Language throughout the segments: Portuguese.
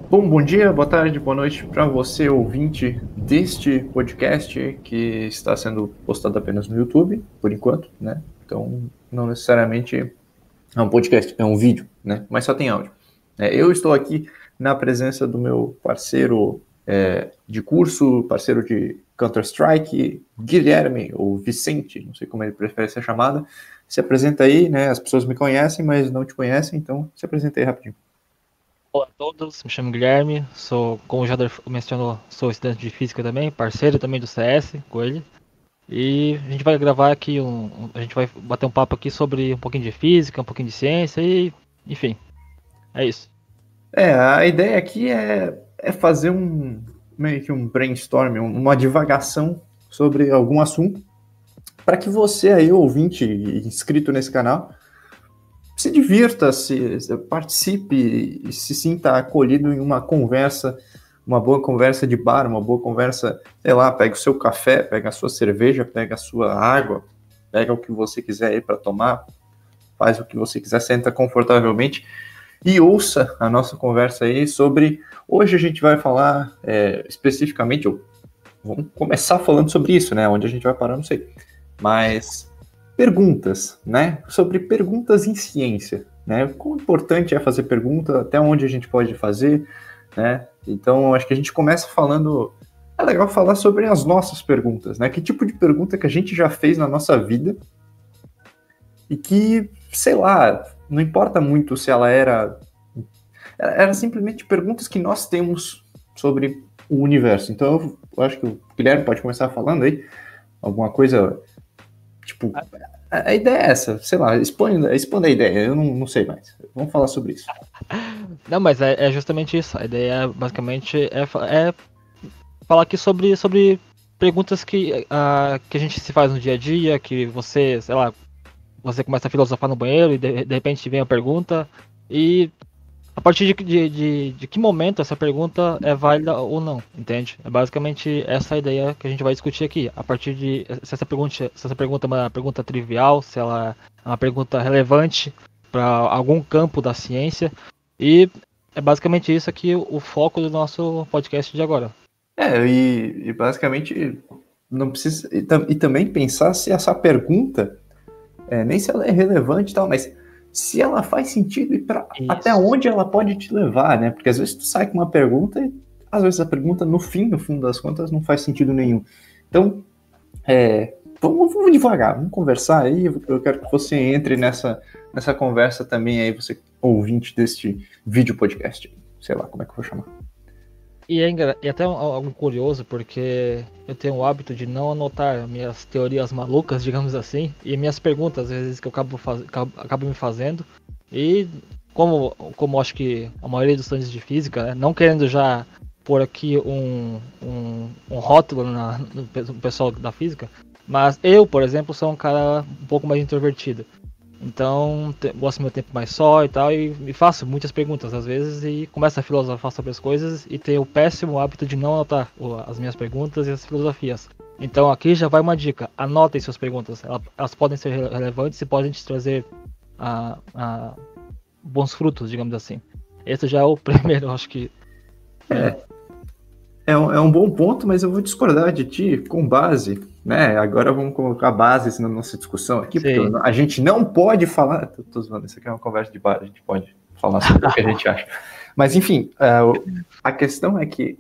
Bom dia, boa tarde, boa noite para você, ouvinte deste podcast que está sendo postado apenas no YouTube, por enquanto, né? Então, não necessariamente é um podcast, é um vídeo, né? Mas só tem áudio. Eu estou aqui na presença do meu parceiro de curso, parceiro de Counter-Strike, Guilherme, ou Vicente, não sei como ele prefere ser chamado. Se apresenta aí, né? As pessoas me conhecem, mas não te conhecem, então se apresenta aí rapidinho. Olá a todos, me chamo Guilherme, como o Jader mencionou, sou estudante de física também, parceiro também do CS com ele. E a gente vai gravar aqui a gente vai bater um papo aqui sobre um pouquinho de física, um pouquinho de ciência e, enfim, é isso. A ideia aqui é fazer meio que um brainstorm, uma divagação sobre algum assunto, para que você aí, ouvinte inscrito nesse canal, se divirta, se participe e se sinta acolhido em uma conversa, uma boa conversa de bar, uma boa conversa, sei lá, pega o seu café, pega a sua cerveja, pega a sua água, pega o que você quiser aí para tomar, faz o que você quiser, senta confortavelmente e ouça a nossa conversa aí sobre. Hoje a gente vai falar especificamente, vamos começar falando sobre isso, né? Onde a gente vai parar, não sei. Mas perguntas, né? Sobre perguntas em ciência, né? Quão importante é fazer pergunta, até onde a gente pode fazer, né? Então, acho que a gente começa falando. É legal falar sobre as nossas perguntas, né? Que tipo de pergunta que a gente já fez na nossa vida e que, sei lá, não importa muito se ela era simplesmente perguntas que nós temos sobre o universo. Então, eu acho que o Guilherme pode começar falando aí alguma coisa, tipo, a ideia é essa, sei lá, expanda a ideia, eu não sei mais. Vamos falar sobre isso. Não, mas é justamente isso, a ideia basicamente é falar aqui sobre perguntas que a gente se faz no dia a dia, que você, sei lá, você começa a filosofar no banheiro e de repente vem a pergunta. E a partir de que momento essa pergunta é válida ou não, entende? É basicamente essa a ideia que a gente vai discutir aqui. A partir de se essa pergunta é uma pergunta trivial, se ela é uma pergunta relevante para algum campo da ciência. E é basicamente isso aqui o foco do nosso podcast de agora. E basicamente não precisa. E também pensar se essa pergunta, nem se ela é relevante e tal, mas se ela faz sentido e até Isso. onde ela pode te levar, né? Porque às vezes tu sai com uma pergunta e às vezes a pergunta, no fundo das contas, não faz sentido nenhum. Então, vamos devagar, vamos conversar aí. Eu quero que você entre nessa conversa também aí, você ouvinte deste vídeo podcast. Sei lá como é que eu vou chamar. E até algo curioso, porque eu tenho o hábito de não anotar minhas teorias malucas, digamos assim, e minhas perguntas, às vezes, que eu acabo me fazendo. E como acho que a maioria dos estudantes de física, né, não querendo já pôr aqui um rótulo no pessoal da física, mas eu, por exemplo, sou um cara um pouco mais introvertido. Então, gosto do meu tempo mais só e tal, e faço muitas perguntas às vezes e começo a filosofar sobre as coisas e tenho o péssimo hábito de não anotar as minhas perguntas e as filosofias. Então, aqui já vai uma dica: anotem suas perguntas, elas podem ser relevantes e podem te trazer a bons frutos, digamos assim. Esse já é o primeiro, acho que. É, É um bom ponto, mas eu vou discordar de ti com base, né? Agora vamos colocar bases na nossa discussão aqui, porque sim, a gente não pode falar. Tô zoando, isso aqui é uma conversa de bar, a gente pode falar sobre o que a gente acha. Mas, enfim, a questão é que,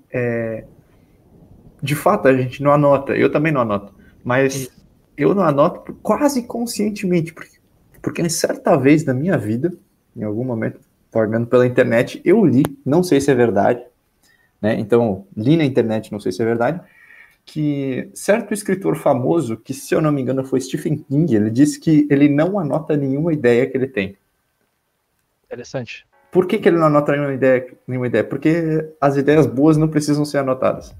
de fato, a gente não anota. Eu também não anoto. Mas isso. eu não anoto quase conscientemente, porque em certa vez da minha vida, em algum momento, tornando pela internet, eu li, não sei se é verdade, né? Então, li na internet, não sei se é verdade, que certo escritor famoso, que se eu não me engano foi Stephen King, ele disse que ele não anota nenhuma ideia que ele tem. Interessante. Por que ele não anota nenhuma ideia? Nenhuma ideia? Porque as ideias boas não precisam ser anotadas.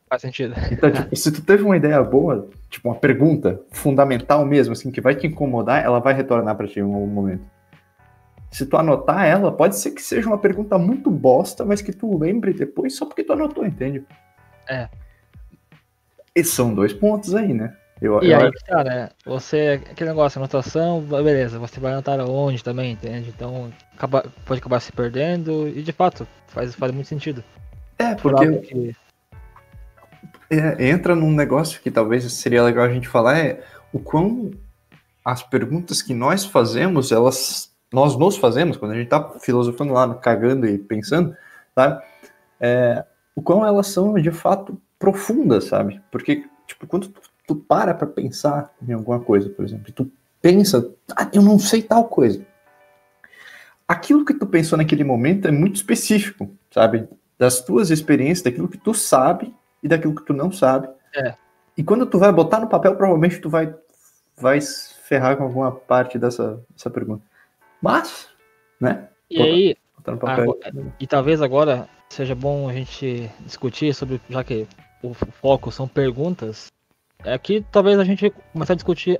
Faz sentido. Então, tipo, se tu teve uma ideia boa, tipo, uma pergunta fundamental mesmo, assim, que vai te incomodar, ela vai retornar para ti em algum momento. Se tu anotar ela, pode ser que seja uma pergunta muito bosta, mas que tu lembre depois só porque tu anotou, entende? É. E são dois pontos aí, né? E aí que tá, né? Você, aquele negócio, anotação, beleza, você vai anotar onde também, entende? Então pode acabar se perdendo e de fato faz muito sentido. Por Porque algo que. entra num negócio que talvez seria legal a gente falar, o quão as perguntas que nós fazemos, nós nos fazemos, quando a gente tá filosofando lá, cagando e pensando, sabe? O quão elas são de fato profundas, sabe? Porque, tipo, quando tu para pra pensar em alguma coisa, por exemplo, e tu pensa, eu não sei tal coisa. Aquilo que tu pensou naquele momento é muito específico, sabe? Das tuas experiências, daquilo que tu sabe e daquilo que tu não sabe. E quando tu vai botar no papel, provavelmente tu vai se ferrar com alguma parte dessa pergunta. Mas, né? E aí, botar no papel. e talvez agora seja bom a gente discutir sobre, já que o foco são perguntas, é que talvez a gente comece a discutir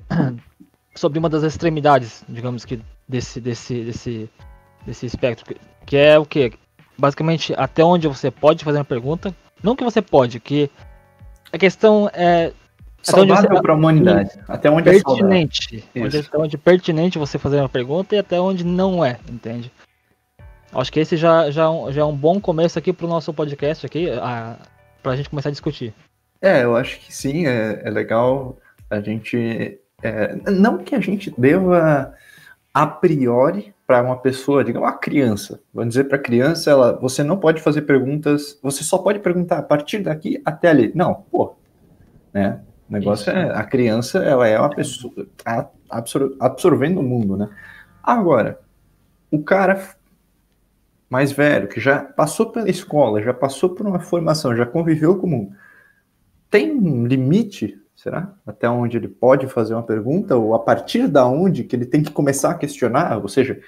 sobre uma das extremidades, digamos que desse espectro, que é o que? Basicamente, até onde você pode fazer uma pergunta, não que você pode, que a questão é saudável para a humanidade. Até onde pertinente, é até onde é pertinente você fazer uma pergunta e até onde não é, entende? Acho que esse já é um bom começo aqui pro nosso podcast aqui, pra gente começar a discutir. Eu acho que sim, é legal a gente... não que a gente deva, a priori, para uma pessoa, digamos, uma criança. Vamos dizer para a criança, você não pode fazer perguntas, você só pode perguntar a partir daqui até ali. Não, né? O negócio a criança, ela é uma pessoa absorvendo o mundo, né? Agora, o cara mais velho, que já passou pela escola, já passou por uma formação, já conviveu com o mundo, tem um limite, será? Até onde ele pode fazer uma pergunta, ou a partir da onde que ele tem que começar a questionar, ou seja,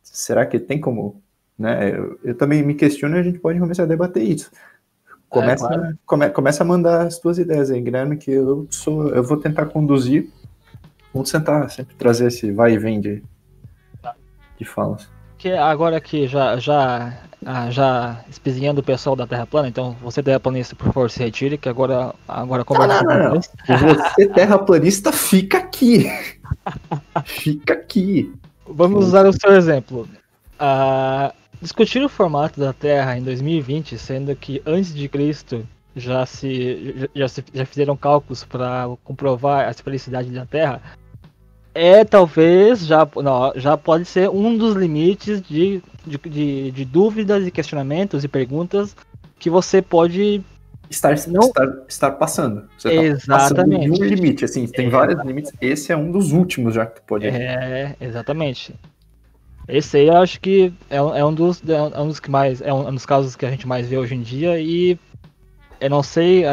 será que tem como, né? Eu também me questiono e a gente pode começar a debater isso. Começa a mandar as tuas ideias aí, Guilherme, que eu vou tentar conduzir, vamos tentar sempre trazer esse vai e vem de falas. Que agora que já espizinhando o pessoal da Terra plana, então você terraplanista, por favor, se retire, que agora conversa não. Você terraplanista, fica aqui. Fica aqui. Vamos usar o seu exemplo. Discutir o formato da Terra em 2020, sendo que antes de Cristo já fizeram cálculos para comprovar a esfericidade da Terra, talvez já pode ser um dos limites de dúvidas e questionamentos e perguntas que você pode estar passando. Você exatamente. Tá passando de um limite, assim, tem vários limites. Esse é um dos últimos já que tu pode. Exatamente. Esse aí eu acho que é um dos que mais é um dos casos que a gente mais vê hoje em dia, e eu não sei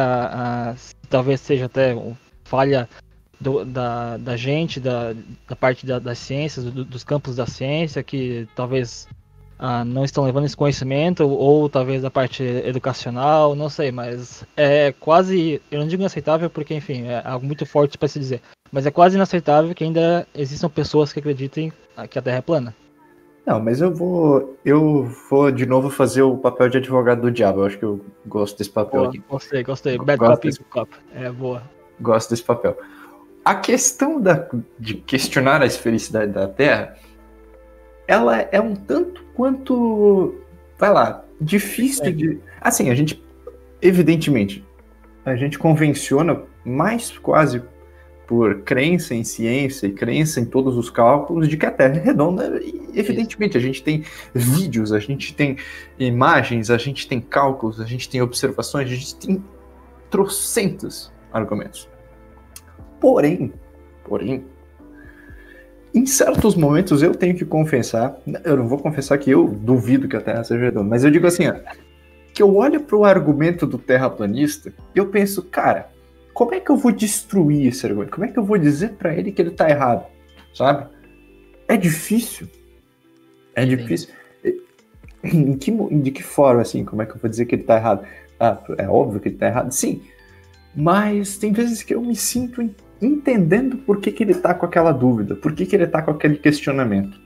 talvez seja até falha da gente, da parte das ciências, dos campos da ciência, que talvez não estão levando esse conhecimento, ou talvez da parte educacional, não sei, mas é quase, eu não digo inaceitável porque, enfim, é algo muito forte para se dizer, mas é quase inaceitável que ainda existam pessoas que acreditem que a Terra é plana. Não, mas eu vou de novo fazer o papel de advogado do diabo. Eu acho que eu gosto desse papel aqui. Gostei. Bad cop, good cop. É boa. Gosto desse papel. A questão de questionar a esfericidade da Terra, ela é um tanto quanto, vai lá, difícil de... Assim, evidentemente, a gente convenciona mais quase por crença em ciência e crença em todos os cálculos de que a Terra é redonda. E, evidentemente, a gente tem vídeos, a gente tem imagens, a gente tem cálculos, a gente tem observações, a gente tem trocentos argumentos. Porém, em certos momentos eu tenho que confessar, eu não vou confessar que eu duvido que a Terra seja redonda, mas eu digo assim, que eu olho para o argumento do terraplanista e eu penso, cara, como é que eu vou destruir esse argumento? Como é que eu vou dizer para ele que ele tá errado? Sabe? É difícil. É difícil. De que forma, assim, como é que eu vou dizer que ele tá errado? É óbvio que ele tá errado? Sim. Mas tem vezes que eu me sinto entendendo por que ele tá com aquela dúvida, por que ele tá com aquele questionamento,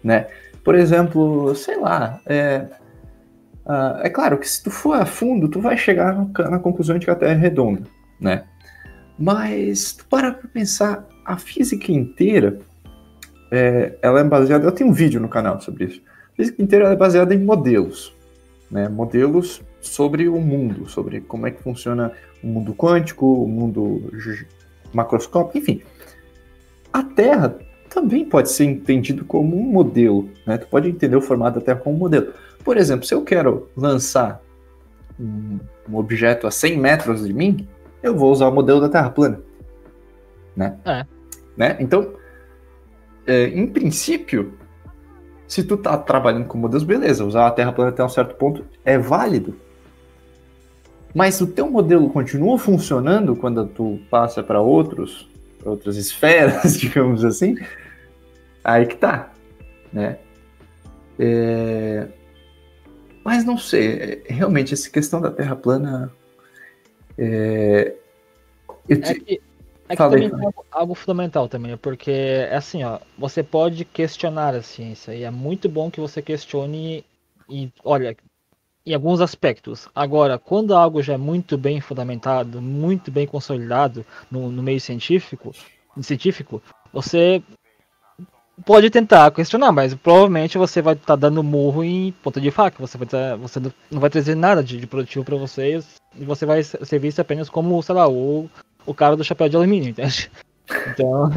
né? Por exemplo, sei lá, é claro que se tu for a fundo, tu vai chegar na conclusão de que a Terra é redonda, né? Mas, tu para pra pensar, a física inteira, ela é baseada... Eu tenho um vídeo no canal sobre isso. A física inteira é baseada em modelos, né? Modelos sobre o mundo, sobre como é que funciona o mundo quântico, o mundo macroscópico, enfim. A Terra também pode ser entendido como um modelo, né? Tu pode entender o formato da Terra como um modelo. Por exemplo, se eu quero lançar um objeto a 100 metros de mim, eu vou usar o modelo da Terra plana, né? Né? Então, em princípio, se tu tá trabalhando com modelos, beleza, usar a Terra plana até um certo ponto é válido. Mas o teu modelo continua funcionando quando tu passa para outras esferas, digamos assim, aí que tá, né? Mas não sei, realmente, essa questão da Terra plana... É que também tem algo fundamental também, porque é assim, ó, você pode questionar a ciência, e é muito bom que você questione, e olha, em alguns aspectos. Agora, quando algo já é muito bem fundamentado, muito bem consolidado no meio científico, você pode tentar questionar, mas provavelmente você vai estar dando murro em ponta de faca. Você não vai trazer nada de produtivo para vocês e você vai ser visto apenas como, sei lá, o cara do chapéu de alumínio, entende? Então,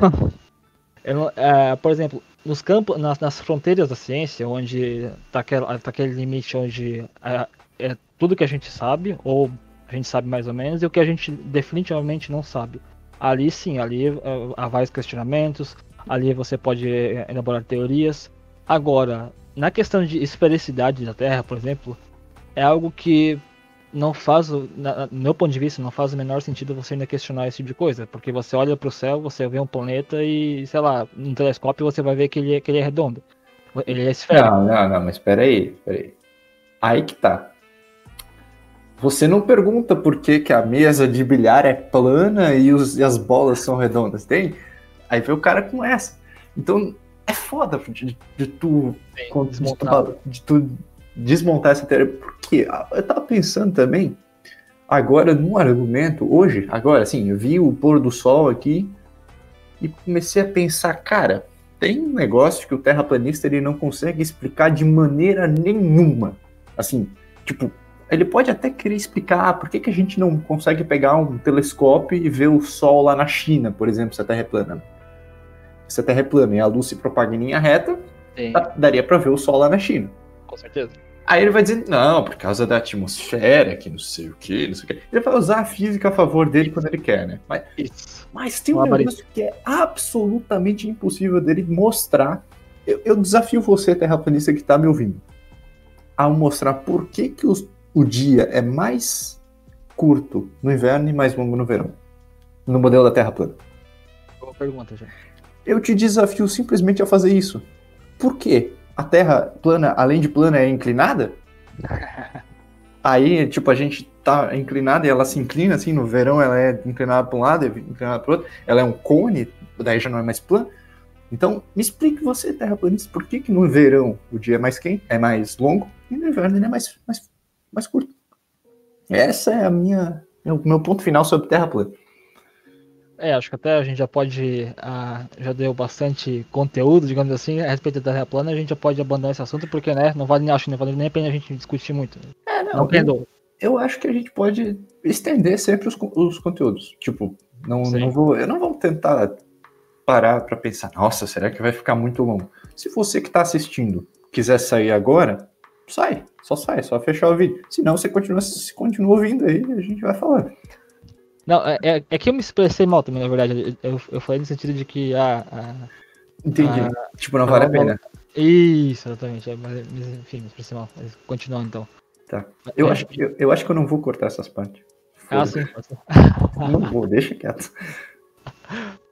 por exemplo, nos campos, nas fronteiras da ciência, onde tá aquele limite onde é tudo que a gente sabe, ou a gente sabe mais ou menos, e o que a gente definitivamente não sabe. Ali sim, ali há vários questionamentos, ali você pode elaborar teorias. Agora, na questão de esfericidade da Terra, por exemplo, é algo que não faz, no meu ponto de vista, não faz o menor sentido você ainda questionar esse tipo de coisa, porque você olha para o céu, você vê um planeta e, sei lá, num telescópio você vai ver que ele é redondo, ele é esférico. Não, mas peraí. Aí que tá. Você não pergunta por que a mesa de bilhar é plana e as bolas são redondas, tem? Aí vem o cara com essa. Então, é foda de tu desmontar essa teoria. Por quê? Eu tava pensando também, agora, num argumento, agora, assim, eu vi o pôr do sol aqui e comecei a pensar, cara, tem um negócio que o terraplanista ele não consegue explicar de maneira nenhuma. Assim, tipo, ele pode até querer explicar por que a gente não consegue pegar um telescópio e ver o sol lá na China, por exemplo, se a Terra é plana. Se a Terra é plana e a luz se propaga em linha reta, daria para ver o sol lá na China. Com certeza. Aí ele vai dizer, não, por causa da atmosfera, que não sei o que. Ele vai usar a física a favor dele quando ele quer, né? Mas tem um negócio que é absolutamente impossível dele mostrar. Eu desafio você, terraplanista, que tá me ouvindo, a mostrar por que o dia é mais curto no inverno e mais longo no verão, no modelo da Terra plana. Boa pergunta, já. Eu te desafio simplesmente a fazer isso. Por quê? A Terra plana, além de plana, é inclinada? Aí, tipo, a gente tá inclinada e ela se inclina, assim, no verão ela é inclinada para um lado e inclinada para o outro. Ela é um cone, daí já não é mais plana. Então, me explique você, terraplanista, por que no verão o dia é mais quente, é mais longo, e no inverno ele é mais curto. Essa é o meu ponto final sobre Terra plana. Acho que até a gente já pode, já deu bastante conteúdo, digamos assim, a respeito da Terra plana, a gente já pode abandonar esse assunto, porque, né, não vale nem a pena a gente discutir muito. Eu acho que a gente pode estender sempre os conteúdos. Tipo, eu não vou tentar parar para pensar, nossa, será que vai ficar muito longo? Se você que está assistindo quiser sair agora, sai, é só fechar o vídeo. Senão você continua ouvindo aí e a gente vai falando. Não, é que eu me expressei mal também, na verdade. Eu falei no sentido de que entendi. Tipo, não vale a pena. Isso, exatamente. Mas, enfim, me expressei mal. Continuando então. Tá. Eu acho que eu não vou cortar essas partes. Sim. Não vou, deixa quieto.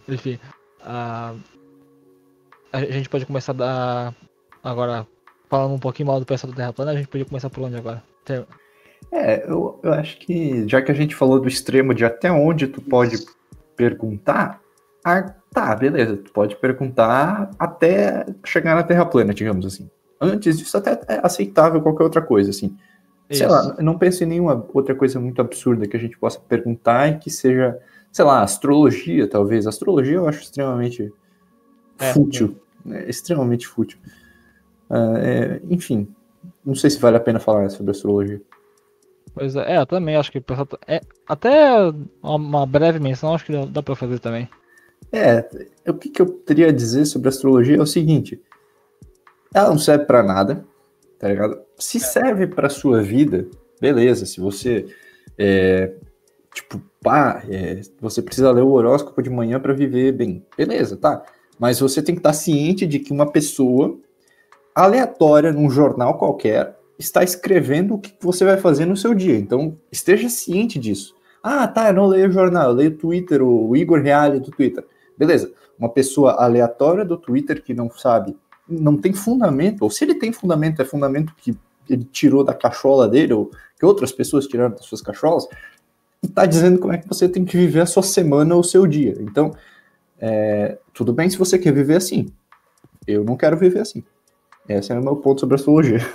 Enfim. A gente pode começar agora, falando um pouquinho mal do pessoal do Terra plana, a gente podia começar por onde agora? Eu acho que, já que a gente falou do extremo de até onde tu pode perguntar, tá, beleza, tu pode perguntar até chegar na Terra plana, digamos assim. Antes disso, até é aceitável qualquer outra coisa, assim. Sei lá, não penso em nenhuma outra coisa muito absurda que a gente possa perguntar e que seja sei lá, astrologia, talvez. Astrologia eu acho extremamente fútil. Né? Extremamente fútil. Enfim, não sei se vale a pena falar sobre astrologia. Pois é, eu também acho que o pessoal. Até uma breve menção, acho que dá pra fazer também. O que eu teria a dizer sobre astrologia é o seguinte: ela não serve pra nada, tá ligado? Se serve pra sua vida, beleza. Se você, você precisa ler o horóscopo de manhã pra viver bem, beleza, tá? Mas você tem que estar ciente de que uma pessoa aleatória num jornal qualquer está escrevendo o que você vai fazer no seu dia. Então, esteja ciente disso. Ah, tá, eu não leio o jornal, eu leio o Twitter, o Igor Reale do Twitter. Beleza, uma pessoa aleatória do Twitter que não sabe, não tem fundamento, ou se ele tem fundamento, é fundamento que ele tirou da cachola dele, ou que outras pessoas tiraram das suas cacholas, e tá dizendo como é que você tem que viver a sua semana ou o seu dia. Então, tudo bem se você quer viver assim. Eu não quero viver assim. Esse é o meu ponto sobre astrologia.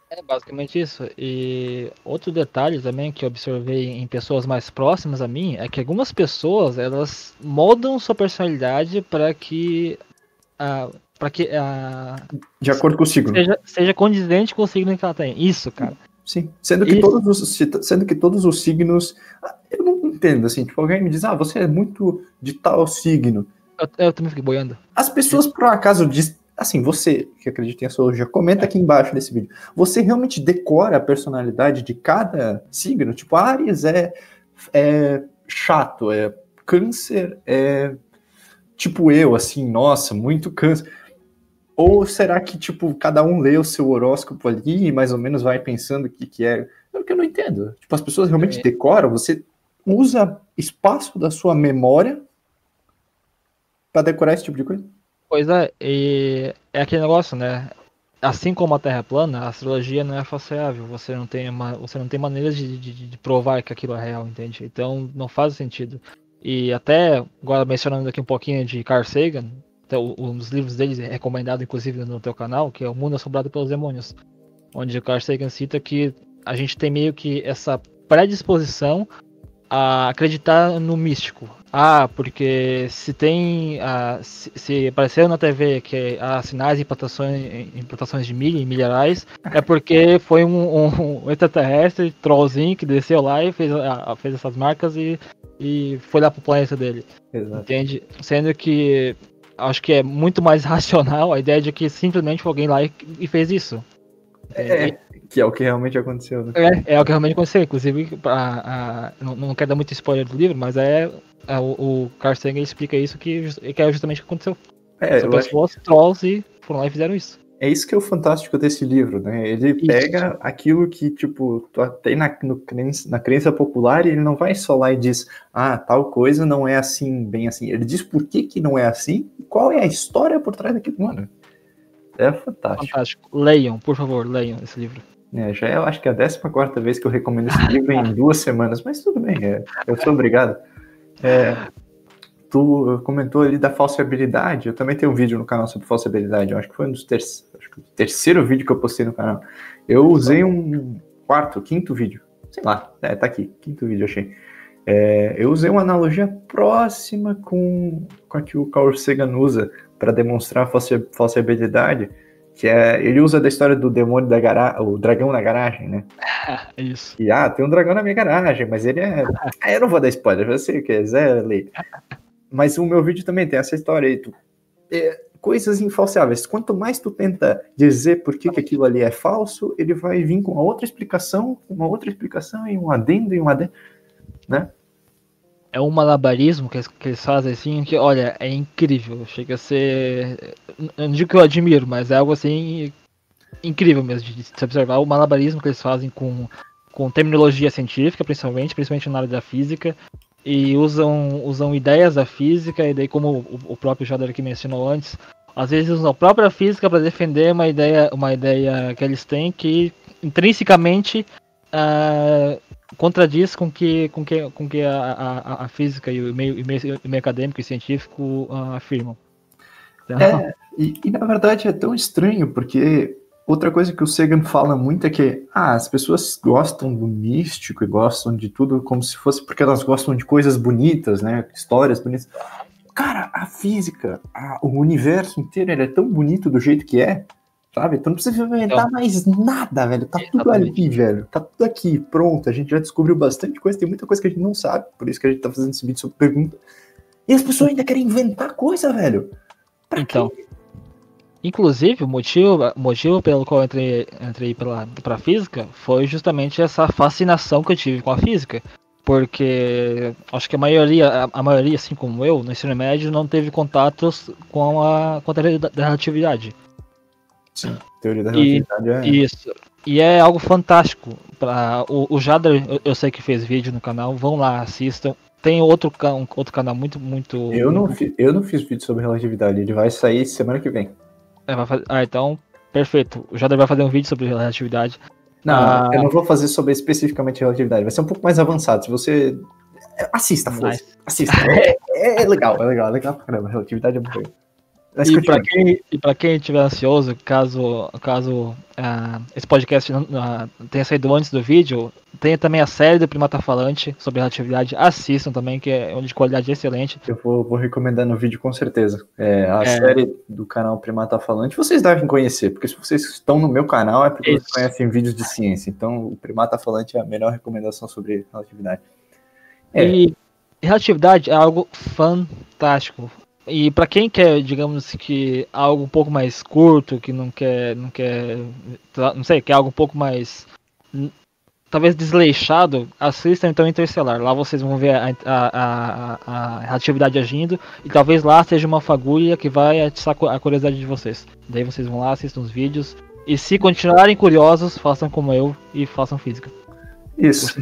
É basicamente isso. E outro detalhe também que eu observei em pessoas mais próximas a mim é que algumas pessoas elas moldam sua personalidade de acordo com o signo. Seja condizente com o signo que ela tem. Isso, cara. Sim. Sendo que todos os signos. Eu não entendo, assim, tipo, alguém me diz, você é muito de tal signo. Eu também fiquei boiando. As pessoas, por um acaso, assim, você que acredita em astrologia, comenta aqui embaixo desse vídeo. Você realmente decora a personalidade de cada signo? Tipo, Áries é chato, Câncer é tipo eu, assim, nossa, muito câncer. Ou será que, tipo, cada um lê o seu horóscopo ali e mais ou menos vai pensando o que é? É o que eu não entendo. Tipo, as pessoas realmente decoram, você usa espaço da sua memória para decorar esse tipo de coisa? Pois é, e é aquele negócio, né? Assim como a Terra é plana, a astrologia não é falseável. Você não tem maneiras de provar que aquilo é real, entende? Então não faz sentido. E até, agora mencionando aqui um pouquinho de Carl Sagan, um dos livros dele é recomendado inclusive no teu canal, que é O Mundo Assombrado pelos Demônios, onde o Carl Sagan cita que a gente tem meio que essa predisposição a acreditar no místico. Porque se tem. Se apareceu na TV que há sinais de implantações de milho e milharais, é porque foi um extraterrestre, trollzinho, que desceu lá e fez essas marcas e foi lá pro planeta dele. Exato. Entende? Sendo que acho que é muito mais racional a ideia de que simplesmente alguém lá e fez isso. Que é o que realmente aconteceu, né? É o que realmente aconteceu. Inclusive, não quero dar muito spoiler do livro, mas o Carl Sagan explica isso que é justamente o que aconteceu. São pessoas trolls e foram lá e fizeram isso. É isso que é o fantástico desse livro, né? Ele pega aquilo que, tipo, tem na crença popular e ele não vai só lá e diz, tal coisa não é assim, bem assim. Ele diz por que não é assim e qual é a história por trás daquilo, mano. É fantástico. Fantástico. Leiam, por favor, leiam esse livro. Já eu acho que é a 14ª vez que eu recomendo esse livro em 2 semanas, mas tudo bem, eu sou obrigado. Tu comentou ali da falsibilidade, eu também tenho um vídeo no canal sobre falsibilidade, eu acho que foi o terceiro vídeo que eu postei no canal. Eu usei um quinto vídeo, sei lá, tá aqui, quinto vídeo, achei. Eu usei uma analogia próxima com a que o Carl Sagan usa para demonstrar a falsibilidade, que ele usa da história do demônio da garagem, o dragão na garagem, né? Isso. E tem um dragão na minha garagem, mas ele eu não vou dar spoiler, você quiser ler. Mas o meu vídeo também tem essa história aí. Coisas infalciáveis. Quanto mais tu tenta dizer por que aquilo ali é falso, ele vai vir com uma outra explicação e um adendo, né? É um malabarismo que eles fazem assim, que, olha, é incrível. Chega a ser. Eu não digo que eu admiro, mas é algo assim incrível mesmo de se observar o malabarismo que eles fazem com terminologia científica, principalmente na área da física, e usam ideias da física, e daí, como o próprio Jader aqui mencionou antes, às vezes usam a própria física para defender uma ideia que eles têm que intrinsecamente contradiz com que a física e o meio acadêmico e científico afirmam. Então... E na verdade é tão estranho, porque outra coisa que o Sagan fala muito é que as pessoas gostam do místico e gostam de tudo como se fosse porque elas gostam de coisas bonitas, né? Histórias bonitas. Cara, a física, o universo inteiro, ele é tão bonito do jeito que é, sabe? Tu não precisa inventar mais nada, velho. Tá tudo ali, velho. Tá tudo aqui, pronto. A gente já descobriu bastante coisa, tem muita coisa que a gente não sabe, por isso que a gente tá fazendo esse vídeo sobre pergunta. E as pessoas ainda querem inventar coisa, velho. Então, inclusive, o motivo pelo qual eu entrei pra física foi justamente essa fascinação que eu tive com a física. Porque acho que a maioria, assim como eu, no ensino médio, não teve contatos com a teoria da relatividade. Sim, teoria da relatividade Isso. E é algo fantástico. O Jader, eu sei que fez vídeo no canal, vão lá, assistam. Tem outro canal muito. Eu não fiz vídeo sobre relatividade, ele vai sair semana que vem. Então, perfeito. O Jader vai fazer um vídeo sobre relatividade. Não, eu não vou fazer sobre especificamente relatividade, vai ser um pouco mais avançado. Se você. Assista, foda-se. Assista. É legal pra caramba. Relatividade é muito legal. E pra quem estiver ansioso, caso esse podcast tenha saído antes do vídeo, tem também a série do Primata Falante sobre relatividade. Assistam também, que é de qualidade excelente. Eu vou recomendar no vídeo com certeza. A série do canal Primata Falante, vocês devem conhecer, porque se vocês estão no meu canal é porque vocês conhecem vídeos de ciência. Então o Primata Falante é a melhor recomendação sobre relatividade. E relatividade é algo fantástico. E para quem quer, digamos que algo um pouco mais curto, que não quer, não sei, quer algo um pouco mais talvez desleixado, assistam então Interestelar. Lá vocês vão ver a relatividade agindo e talvez lá seja uma fagulha que vai atiçar a curiosidade de vocês. Daí vocês vão lá, assistam os vídeos e se continuarem curiosos, façam como eu e façam física. Isso.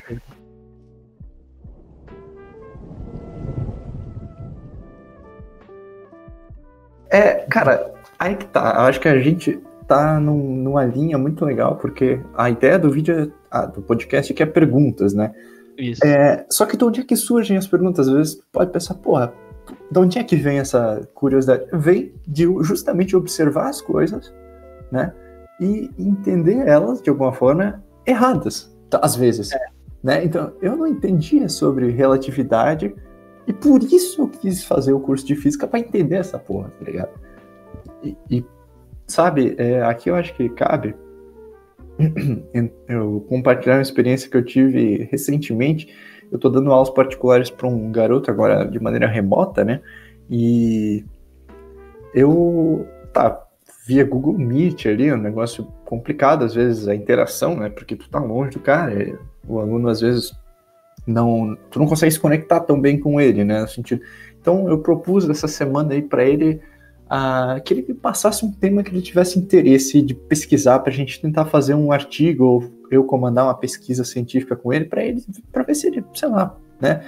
Cara, aí que tá. Eu acho que a gente tá numa linha muito legal, porque a ideia do vídeo, do podcast, é perguntas, né? Isso. Só que de onde é que surgem as perguntas? Às vezes pode pensar, porra, de onde é que vem essa curiosidade? Vem de justamente observar as coisas, né? E entender elas, de alguma forma, erradas, às vezes. Né? Então, eu não entendia sobre relatividade, e por isso eu quis fazer o curso de física para entender essa porra, tá ligado? E sabe, aqui eu acho que cabe eu compartilhar uma experiência que eu tive recentemente. Eu tô dando aulas particulares para um garoto agora de maneira remota, né? E eu via Google Meet ali, um negócio complicado às vezes a interação, né? Porque tu tá longe do cara, o aluno às vezes tu não consegue se conectar tão bem com ele, né, no sentido. Então eu propus essa semana aí para ele que ele me passasse um tema que ele tivesse interesse de pesquisar, para a gente tentar fazer um artigo ou eu comandar uma pesquisa científica com ele, para ver se ele, sei lá, né,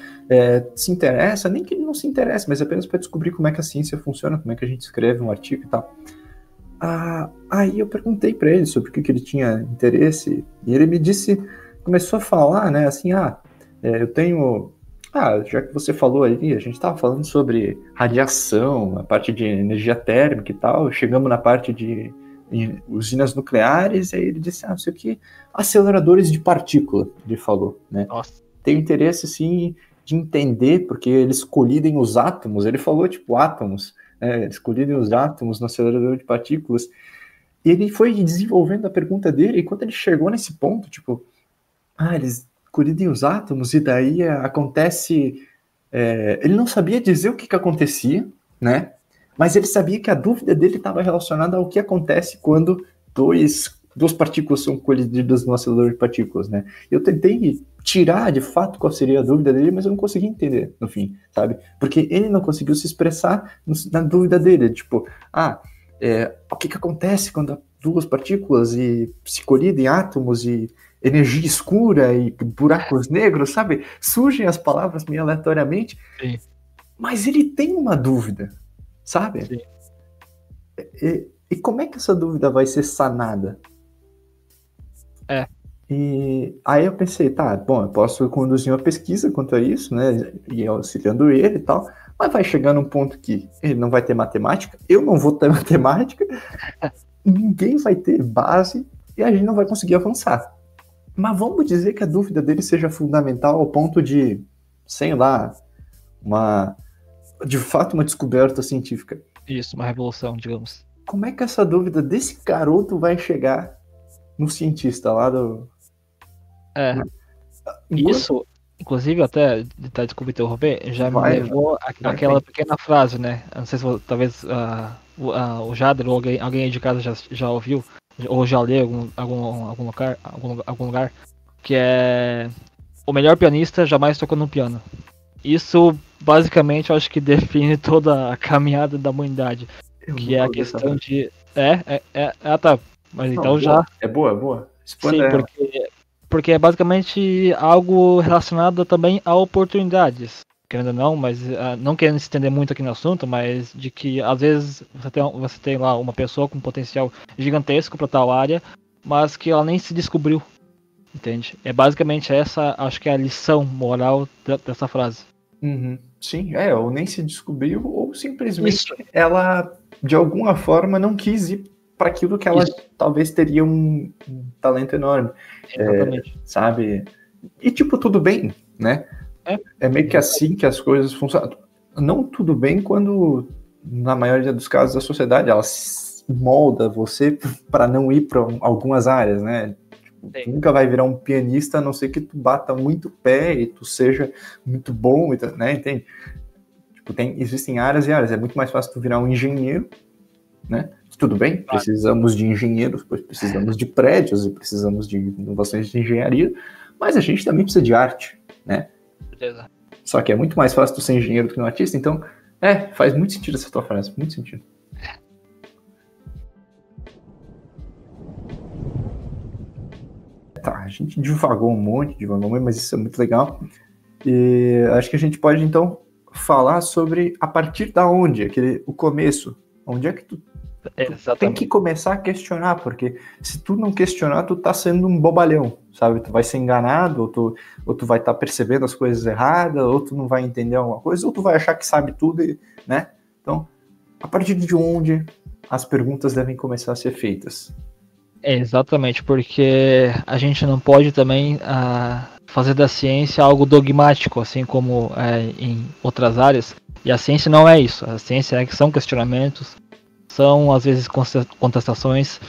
se interessa, nem que ele não se interesse, mas apenas para descobrir como é que a ciência funciona, como é que a gente escreve um artigo e tal. Aí eu perguntei para ele sobre o que ele tinha interesse e ele me disse, começou a falar, né, assim, eu tenho... já que você falou ali, a gente estava falando sobre radiação, a parte de energia térmica e tal, chegamos na parte de usinas nucleares, aí ele disse, não sei o que, aceleradores de partícula, ele falou, né? Nossa. Tenho interesse, sim, de entender, porque eles colidem os átomos, ele falou, tipo, átomos, eles colidem os átomos no acelerador de partículas, e ele foi desenvolvendo a pergunta dele, e quando ele chegou nesse ponto, tipo, eles colidem os átomos, e daí acontece... ele não sabia dizer o que acontecia, né? Mas ele sabia que a dúvida dele estava relacionada ao que acontece quando duas partículas são colididas no acelerador de partículas, né? Eu tentei tirar, de fato, qual seria a dúvida dele, mas eu não consegui entender, no fim, sabe? Porque ele não conseguiu se expressar na dúvida dele, tipo, o que acontece quando duas partículas se colidem, átomos e energia escura e buracos negros, sabe? Surgem as palavras meio aleatoriamente, Sim. Mas ele tem uma dúvida, sabe? Sim. E como é que essa dúvida vai ser sanada? E aí eu pensei, eu posso conduzir uma pesquisa quanto a isso, né? E auxiliando ele e tal, mas vai chegar num ponto que ele não vai ter matemática, eu não vou ter matemática, ninguém vai ter base e a gente não vai conseguir avançar. Mas vamos dizer que a dúvida dele seja fundamental ao ponto de, sei lá, de fato uma descoberta científica. Isso, uma revolução, digamos. Como é que essa dúvida desse garoto vai chegar no cientista lá do... Isso, inclusive até, desculpa interromper, já me levou àquela pequena frase, né? Eu não sei se talvez o Jader ou alguém aí de casa já ouviu, ou já leu algum lugar, que é: o melhor pianista jamais tocou no piano. Isso, basicamente, eu acho que define toda a caminhada da humanidade. Que é a questão de... tá. Mas não, então boa. Já... É boa. Sim, porque é basicamente algo relacionado também a oportunidades. Querendo ou não, mas não querendo se estender muito aqui no assunto, mas de que às vezes você tem lá uma pessoa com potencial gigantesco para tal área, mas que ela nem se descobriu. Entende? É basicamente essa, acho que é a lição moral dessa frase. Uhum. Sim, ou nem se descobriu, ou simplesmente ela, de alguma forma, não quis ir para aquilo que ela talvez teria um talento enorme. Exatamente. Sabe? E tipo, tudo bem, né? É meio que assim que as coisas funcionam. Não tudo bem quando, na maioria dos casos, a sociedade ela molda você para não ir para algumas áreas, né? Tu nunca vai virar um pianista a não ser que tu bata muito pé e tu seja muito bom, né? Entende? Tipo, existem áreas e áreas. É muito mais fácil tu virar um engenheiro, né? Tudo bem, precisamos de engenheiros, precisamos de prédios e precisamos de inovações de engenharia, mas a gente também precisa de arte, né? Beleza. Só que é muito mais fácil tu ser engenheiro do que um artista, então, faz muito sentido essa tua frase, muito sentido. Tá, a gente divagou um monte, mas isso é muito legal. E acho que a gente pode, então, falar sobre a partir da onde, o começo. Onde é que tu tem que começar a questionar, porque se tu não questionar, tu tá sendo um bobalhão, sabe? Tu vai ser enganado, ou tu vai estar percebendo as coisas erradas, ou tu não vai entender alguma coisa, ou tu vai achar que sabe tudo, né? Então, a partir de onde as perguntas devem começar a ser feitas? Exatamente, porque a gente não pode também fazer da ciência algo dogmático, assim como em outras áreas. E a ciência não é isso. A ciência são questionamentos, são às vezes contestações.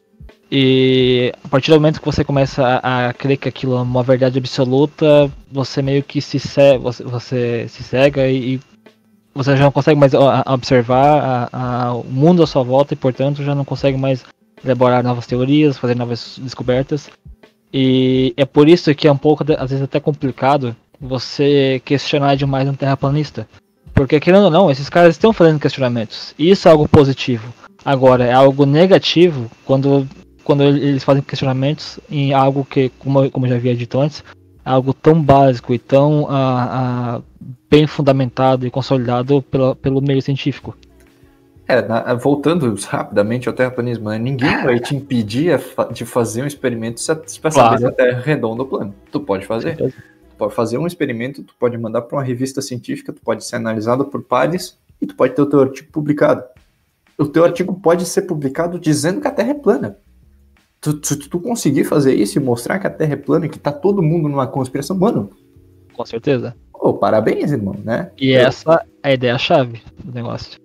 E a partir do momento que você começa a crer que aquilo é uma verdade absoluta, você meio que você se cega e você já não consegue mais observar o mundo à sua volta e, portanto, já não consegue mais elaborar novas teorias, fazer novas descobertas. E é por isso que é um pouco, às vezes, até complicado você questionar demais um terraplanista. Porque, querendo ou não, esses caras estão fazendo questionamentos. E isso é algo positivo. Agora, é algo negativo quando eles fazem questionamentos em algo que, como eu já havia dito antes, é algo tão básico e tão bem fundamentado e consolidado pelo meio científico. Voltando rapidamente ao terraplanismo, né? Ninguém vai te impedir de fazer um experimento para saber se a Terra é redonda ou plana. Tu pode fazer. Tu pode fazer um experimento, tu pode mandar para uma revista científica, tu pode ser analisado por pares e tu pode ter o teu artigo publicado. O teu artigo pode ser publicado dizendo que a Terra é plana. Se tu conseguir fazer isso e mostrar que a Terra é plana e que tá todo mundo numa conspiração, mano... Com certeza. Parabéns, irmão, né? E essa é a ideia-chave do negócio.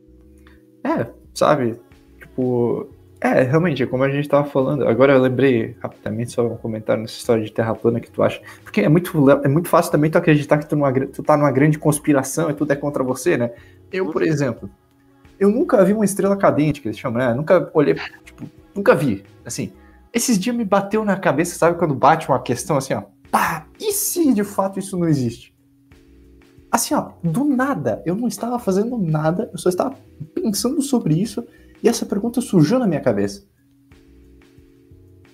Sabe? Tipo... realmente, como a gente tava falando. Agora eu lembrei rapidamente só um comentário nessa história de Terra plana que tu acha. Porque é muito fácil também tu acreditar que tu tá numa grande conspiração e tudo é contra você, né? Eu, por exemplo, eu nunca vi uma estrela cadente, que eles chamam, né? Nunca olhei, nunca vi. Assim, esses dias me bateu na cabeça, sabe? Quando bate uma questão assim, ó. Pá, e se de fato isso não existe? Assim, ó, do nada, eu não estava fazendo nada, eu só estava pensando sobre isso e essa pergunta surgiu na minha cabeça.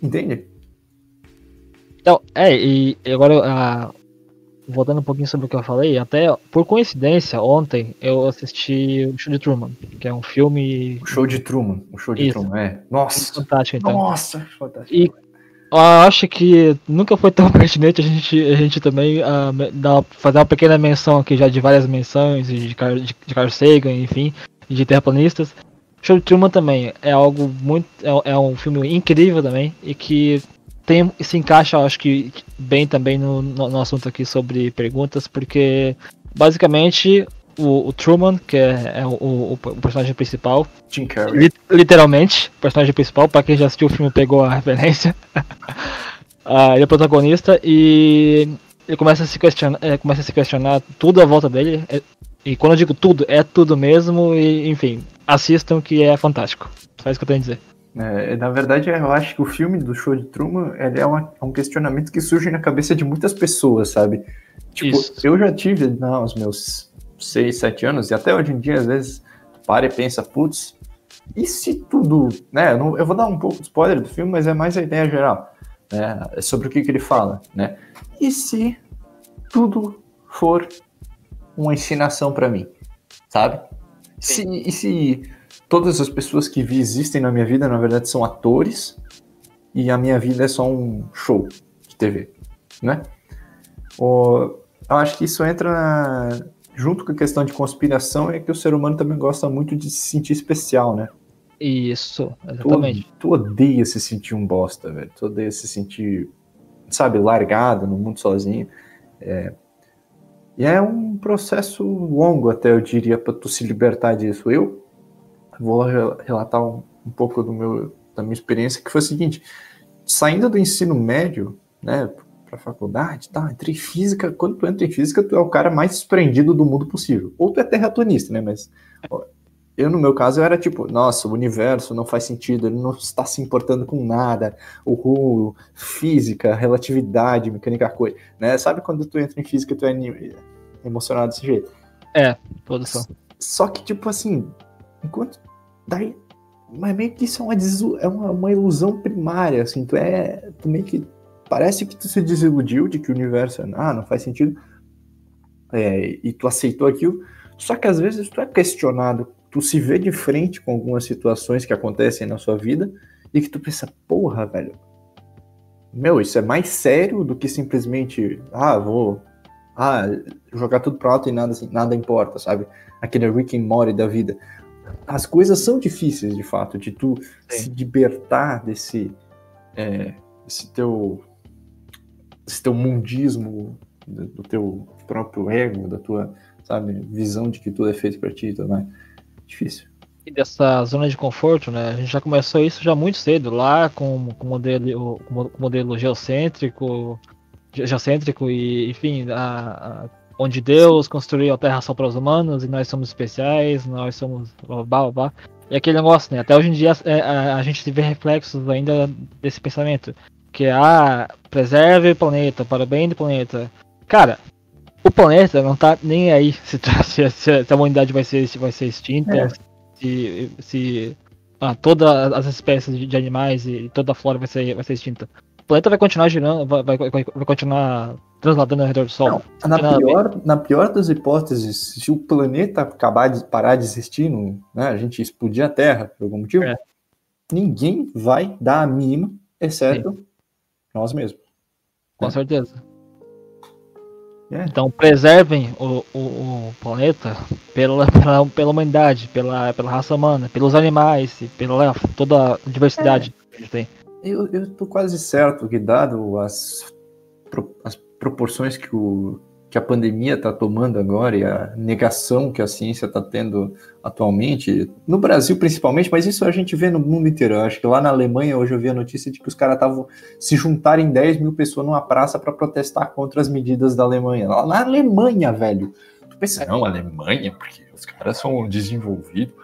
Entende? Então, e agora, voltando um pouquinho sobre o que eu falei, até por coincidência, ontem eu assisti o Show de Truman, que é um filme... O Show de Truman, Nossa! Fantástico, então. Nossa, fantástico. E eu acho que nunca foi tão pertinente a gente também fazer uma pequena menção aqui já de várias menções de Carl Sagan, enfim, de terraplanistas, Show de Truman também é algo muito. É um filme incrível também. E que se encaixa, acho que, bem também no assunto aqui sobre perguntas, porque basicamente o Truman, que é o personagem principal, Jim Carrey. Literalmente, o personagem principal, pra quem já assistiu o filme pegou a referência. Ele é o protagonista e ele começa a se questionar tudo à volta dele. E quando eu digo tudo, é tudo mesmo. E enfim, assistam que é fantástico. Só isso que eu tenho a dizer. Na verdade, eu acho que o filme do Show de Truman ele é um questionamento que surge na cabeça de muitas pessoas, sabe? Tipo, eu já tive os meus 6, 7 anos, e até hoje em dia, às vezes, para e pensa, putz, e se tudo, né? Eu vou dar um pouco de spoiler do filme, mas é mais a ideia geral, né? Sobre o que ele fala, né? E se tudo for uma ensinação para mim, sabe? E se todas as pessoas que existem na minha vida, na verdade, são atores e a minha vida é só um show de TV, né? Eu acho que isso entra junto com a questão de conspiração, é que o ser humano também gosta muito de se sentir especial, né? Isso, exatamente. Tu odeia se sentir um bosta, velho. Tu odeia se sentir, sabe, largado no mundo sozinho. E é um processo longo, até eu diria, para tu se libertar disso. Eu vou relatar um pouco da minha experiência, que foi o seguinte: saindo do ensino médio, né, pra faculdade, tá, entrei em física. Quando tu entra em física, tu é o cara mais desprendido do mundo possível. Ou tu é terraplanista, né, mas eu, no meu caso, eu era tipo, nossa, o universo não faz sentido, ele não está se importando com nada, física, relatividade, mecânica, coisa, né? Sabe quando tu entra em física, tu é emocionado desse jeito? Todos são. Só que, tipo assim, enquanto daí, mas meio que isso é uma ilusão primária, assim, tu meio que, parece que tu se desiludiu de que o universo não faz sentido, e tu aceitou aquilo, só que às vezes tu é questionado, tu se vê de frente com algumas situações que acontecem na sua vida e que tu pensa, porra, velho, isso é mais sério do que simplesmente, vou jogar tudo pro alto e nada importa, sabe? Aquele Rick and Morty da vida. As coisas são difíceis, de fato, de tu se libertar desse teu mundismo, do teu próprio ego, da tua, sabe, visão de que tudo é feito pra ti, então é difícil. E dessa zona de conforto, né? A gente já começou isso já muito cedo, lá com o modelo geocêntrico e, enfim, onde Deus construiu a Terra só para os humanos e nós somos especiais, nós somos blá, blá. E aquele negócio, né? Até hoje em dia a gente vê reflexos ainda desse pensamento, que preserve o planeta, para o bem do planeta. Cara, o planeta não tá nem aí se a humanidade vai ser extinta, se todas as espécies de animais e toda a flora vai ser extinta. O planeta vai continuar girando, vai continuar transladando ao redor do Sol. Não, na pior das hipóteses, se o planeta parar de existir, né, a gente explodir a Terra por algum motivo, ninguém vai dar a mínima, exceto nós mesmos. Com certeza. Então preservem o planeta pela humanidade, pela raça humana, pelos animais, pela toda a diversidade que a gente tem. Eu tô quase certo que, dado as proporções que a pandemia está tomando agora e a negação que a ciência está tendo atualmente, no Brasil principalmente, mas isso a gente vê no mundo inteiro. Eu acho que lá na Alemanha, hoje eu vi a notícia de que os caras estavam se juntarem 10 mil pessoas numa praça para protestar contra as medidas da Alemanha. Lá na Alemanha, velho. Tu pensa, não, Alemanha, porque os caras são desenvolvidos.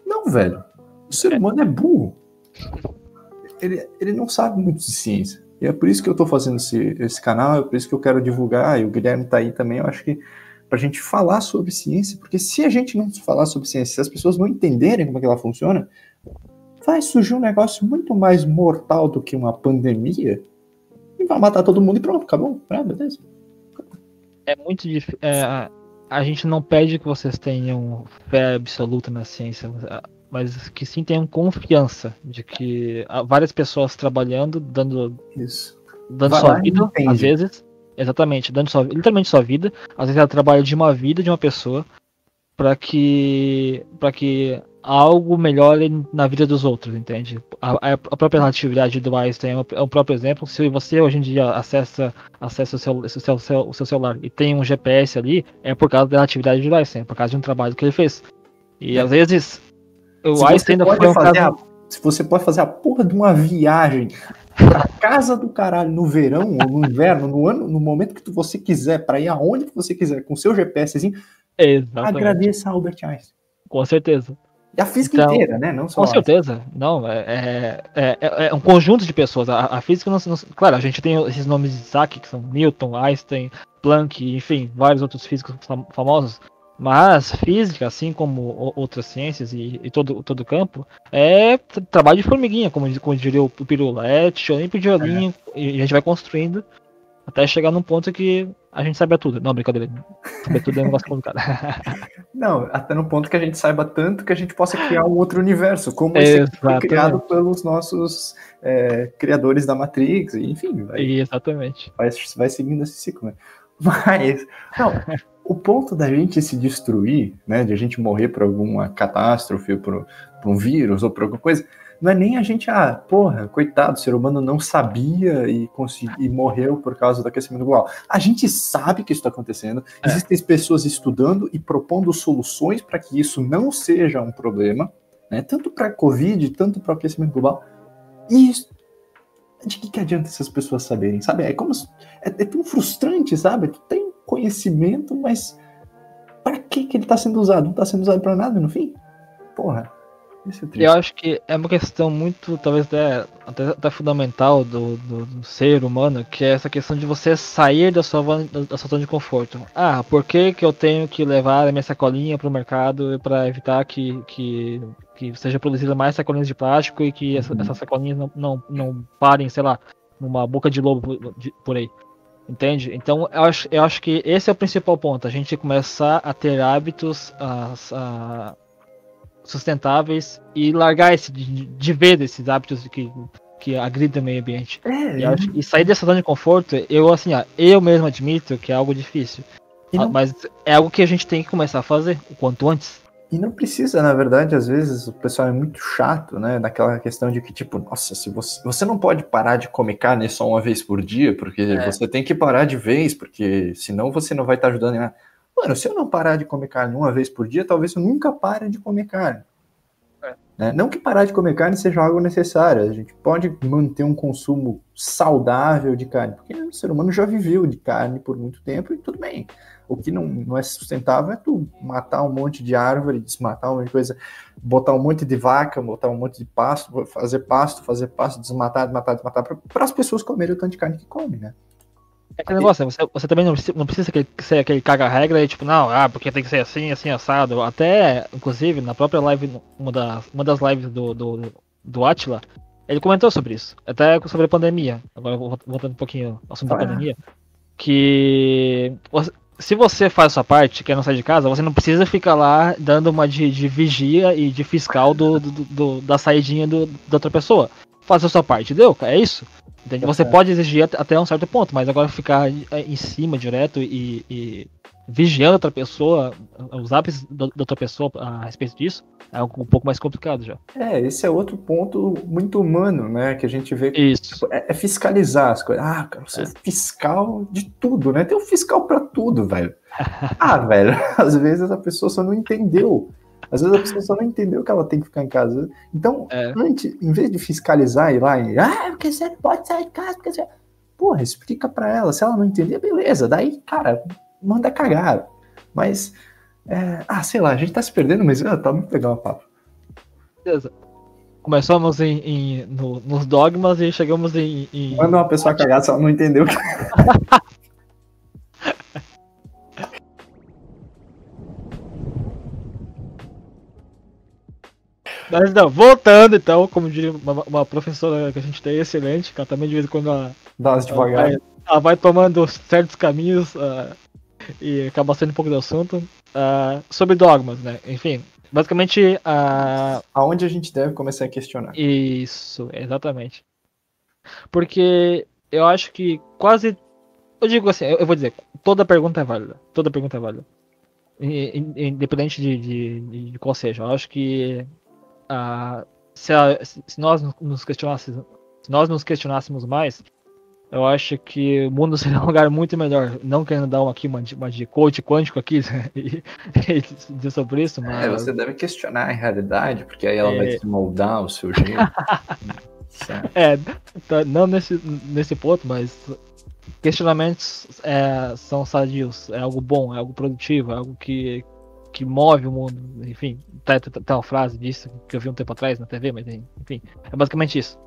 Não, velho. O ser humano é burro. Ele não sabe muito de ciência. E é por isso que eu tô fazendo esse canal, é por isso que eu quero divulgar, e o Guilherme tá aí também, eu acho que pra gente falar sobre ciência, porque se a gente não falar sobre ciência, se as pessoas não entenderem como é que ela funciona, vai surgir um negócio muito mais mortal do que uma pandemia, e vai matar todo mundo e pronto, acabou. Beleza. É muito difícil. A gente não pede que vocês tenham fé absoluta na ciência, mas que sim tenham confiança de que há várias pessoas trabalhando, dando sua vida, às vezes, exatamente, literalmente sua vida, às vezes ela trabalha de uma vida de uma pessoa para que algo melhor na vida dos outros, entende? A própria relatividade do Einstein é um próprio exemplo. Se você hoje em dia acessa o seu celular e tem um GPS ali, é por causa da relatividade do Einstein, por causa de um trabalho que ele fez. E às vezes o Einstein ainda foi um caso... Se você pode fazer a porra de uma viagem pra casa do caralho no verão ou no inverno, no ano, no momento que você quiser, pra ir aonde que você quiser, com seu GPSzinho, agradeça a Albert Einstein. Com certeza. E a física inteira, né? Não só com certeza. Não, é um conjunto de pessoas. A física, claro, a gente tem esses nomes de Isaac, que são Newton, Einstein, Planck, enfim, vários outros físicos famosos. Mas física, assim como outras ciências e todo o campo, é trabalho de formiguinha, como diria o Pirula. É tijolinho por tijolinho, e a gente vai construindo até chegar num ponto que a gente sabe tudo. Não, brincadeira. Saber tudo é um negócio complicado. Não, até no ponto que a gente saiba tanto que a gente possa criar um outro universo, como esse aqui foi criado pelos nossos criadores da Matrix, enfim. Exatamente. Vai seguindo esse ciclo, né? Mas, não, o ponto da gente se destruir, né, de a gente morrer por alguma catástrofe, por um vírus ou por alguma coisa, não é nem a gente, porra, coitado, o ser humano não sabia e morreu por causa do aquecimento global. A gente sabe que isso está acontecendo, existem pessoas estudando e propondo soluções para que isso não seja um problema, né, tanto para a Covid, tanto para o aquecimento global. E isso, de que adianta essas pessoas saberem, sabe? É como é tão frustrante, sabe? Tu tem conhecimento, mas para que ele está sendo usado? Não está sendo usado para nada no fim? Porra. Isso é triste. Eu acho que é uma questão muito, talvez até fundamental do ser humano, que é essa questão de você sair da sua zona de conforto. Por que eu tenho que levar a minha sacolinha para o mercado para evitar que seja produzida mais sacolinhas de plástico e que essas sacolinhas não parem, sei lá, numa boca de lobo por aí. Entende? Então eu acho que esse é o principal ponto. A gente começar a ter hábitos sustentáveis e largar de ver desses hábitos que agridem o meio ambiente. E sair dessa zona de conforto, eu mesmo admito que é algo difícil. Mas é algo que a gente tem que começar a fazer o quanto antes. E não precisa, na verdade, às vezes o pessoal é muito chato, né? Naquela questão de que, tipo, nossa, se você não pode parar de comer carne só uma vez por dia, porque você tem que parar de vez, porque senão você não vai estar ajudando em nada. Mano, se eu não parar de comer carne uma vez por dia, talvez eu nunca pare de comer carne. Né? Não que parar de comer carne seja algo necessário, a gente pode manter um consumo saudável de carne, porque o ser humano já viveu de carne por muito tempo e tudo bem. O que não é sustentável é tu matar um monte de árvore, desmatar um monte de coisa, botar um monte de vaca, botar um monte de pasto, fazer pasto, desmatar para as pessoas comerem o tanto de carne que comem, né? É aquele negócio, você também não precisa ser aquele caga-regra e tipo, não, porque tem que ser assim, assim, assado. Até, inclusive, na própria live, uma das lives do Atila, ele comentou sobre isso. Até sobre a pandemia. Agora, voltando um pouquinho ao assunto da pandemia. Que se você faz a sua parte, quer não sair de casa, você não precisa ficar lá dando uma de vigia e de fiscal da saidinha da outra pessoa. Faça a sua parte, deu? É isso? Entende? Você pode exigir até um certo ponto, mas agora ficar em cima direto e vigiando outra pessoa, os hábitos da outra pessoa a respeito disso, é algo um pouco mais complicado já. Esse é outro ponto muito humano, né? Que a gente vê. Isso. Tipo, é fiscalizar as coisas. Cara, você é fiscal de tudo, né? Tem um fiscal pra tudo, velho. Velho, às vezes a pessoa só não entendeu. Às vezes a pessoa só não entendeu que ela tem que ficar em casa. Então, antes, em vez de fiscalizar e ir lá porque você não pode sair de casa, porque você... Porra, explica pra ela. Se ela não entender, beleza. Daí, cara, manda cagar. Mas, sei lá, a gente tá se perdendo, mas tá muito legal o papo. Beleza. Começamos nos dogmas e chegamos em... Manda uma pessoa cagar se ela não entendeu. Mas não, voltando então, como diria uma professora que a gente tem excelente, que ela também de vez em quando ela vai tomando certos caminhos e acaba sendo um pouco do assunto, sobre dogmas, né? Enfim, basicamente... Aonde a gente deve começar a questionar. Isso, exatamente. Porque eu acho que quase... Eu digo assim, eu vou dizer, toda pergunta é válida. Toda pergunta é válida. independente de qual seja. Eu acho que se nós nos questionássemos mais, eu acho que o mundo seria um lugar muito melhor. Não querendo dar uma de coach quântico aqui e dizer sobre isso, mas. Você deve questionar a realidade, porque aí ela vai se moldar ao seu jeito. Não nesse ponto, mas questionamentos são sadios, é algo bom, é algo produtivo, é algo que move o mundo. Enfim, tem uma frase disso que eu vi um tempo atrás na TV, mas enfim, é basicamente isso.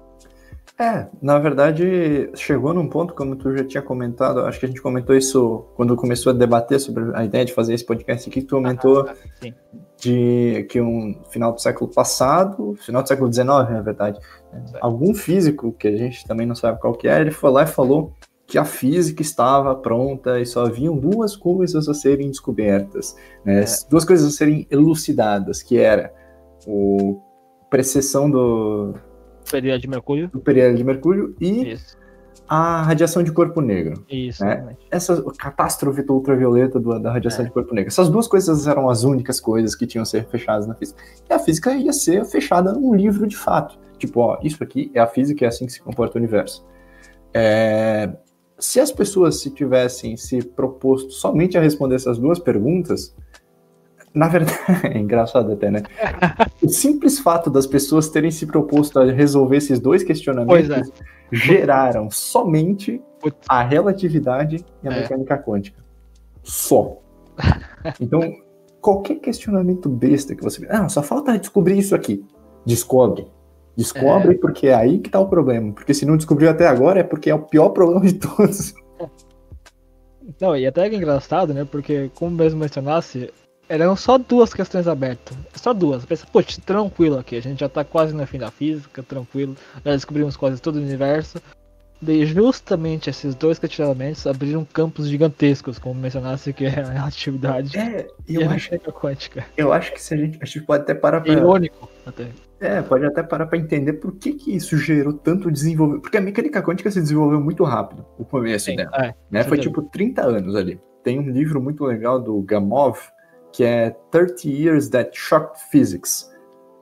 Na verdade, chegou num ponto, como tu já tinha comentado, acho que a gente comentou isso quando começou a debater sobre a ideia de fazer esse podcast aqui, tu comentou de que final do século passado, final do século XIX, na verdade, algum físico, que a gente também não sabe qual que é, ele foi lá e falou que a física estava pronta e só haviam duas coisas a serem descobertas, né? Duas coisas a serem elucidadas, que era a precessão do período de Mercúrio e a radiação de corpo negro. Isso, né? Essa catástrofe ultravioleta da radiação de corpo negro. Essas duas coisas eram as únicas coisas que tinham a ser fechadas na física. E a física ia ser fechada num livro de fato. Tipo, isso aqui é a física, é assim que se comporta o universo. Se as pessoas tivessem se proposto somente a responder essas duas perguntas, na verdade, é engraçado até, né? O simples fato das pessoas terem se proposto a resolver esses dois questionamentos geraram somente a relatividade e a mecânica quântica. Só. Então, qualquer questionamento besta que você... só falta descobrir isso aqui. Descobre. Descobre porque é aí que tá o problema. Porque se não descobriu até agora é porque é o pior problema de todos. Não, e até é engraçado, né? Porque, como mesmo mencionasse, eram só duas questões abertas. Só duas. Pensa, poxa, tranquilo aqui. A gente já tá quase no fim da física, tranquilo. Já descobrimos quase todo o universo. Daí justamente esses dois questionamentos abriram campos gigantescos, como mencionasse, que é a relatividade e a mecânica quântica. Eu acho que a gente pode até parar pra... Irônico, até. Pode até parar pra entender por que isso gerou tanto desenvolvimento. Porque a mecânica quântica se desenvolveu muito rápido, o começo dela. Né? Foi tipo 30 anos ali. Tem um livro muito legal do Gamov, que é 30 Years That Shocked Physics,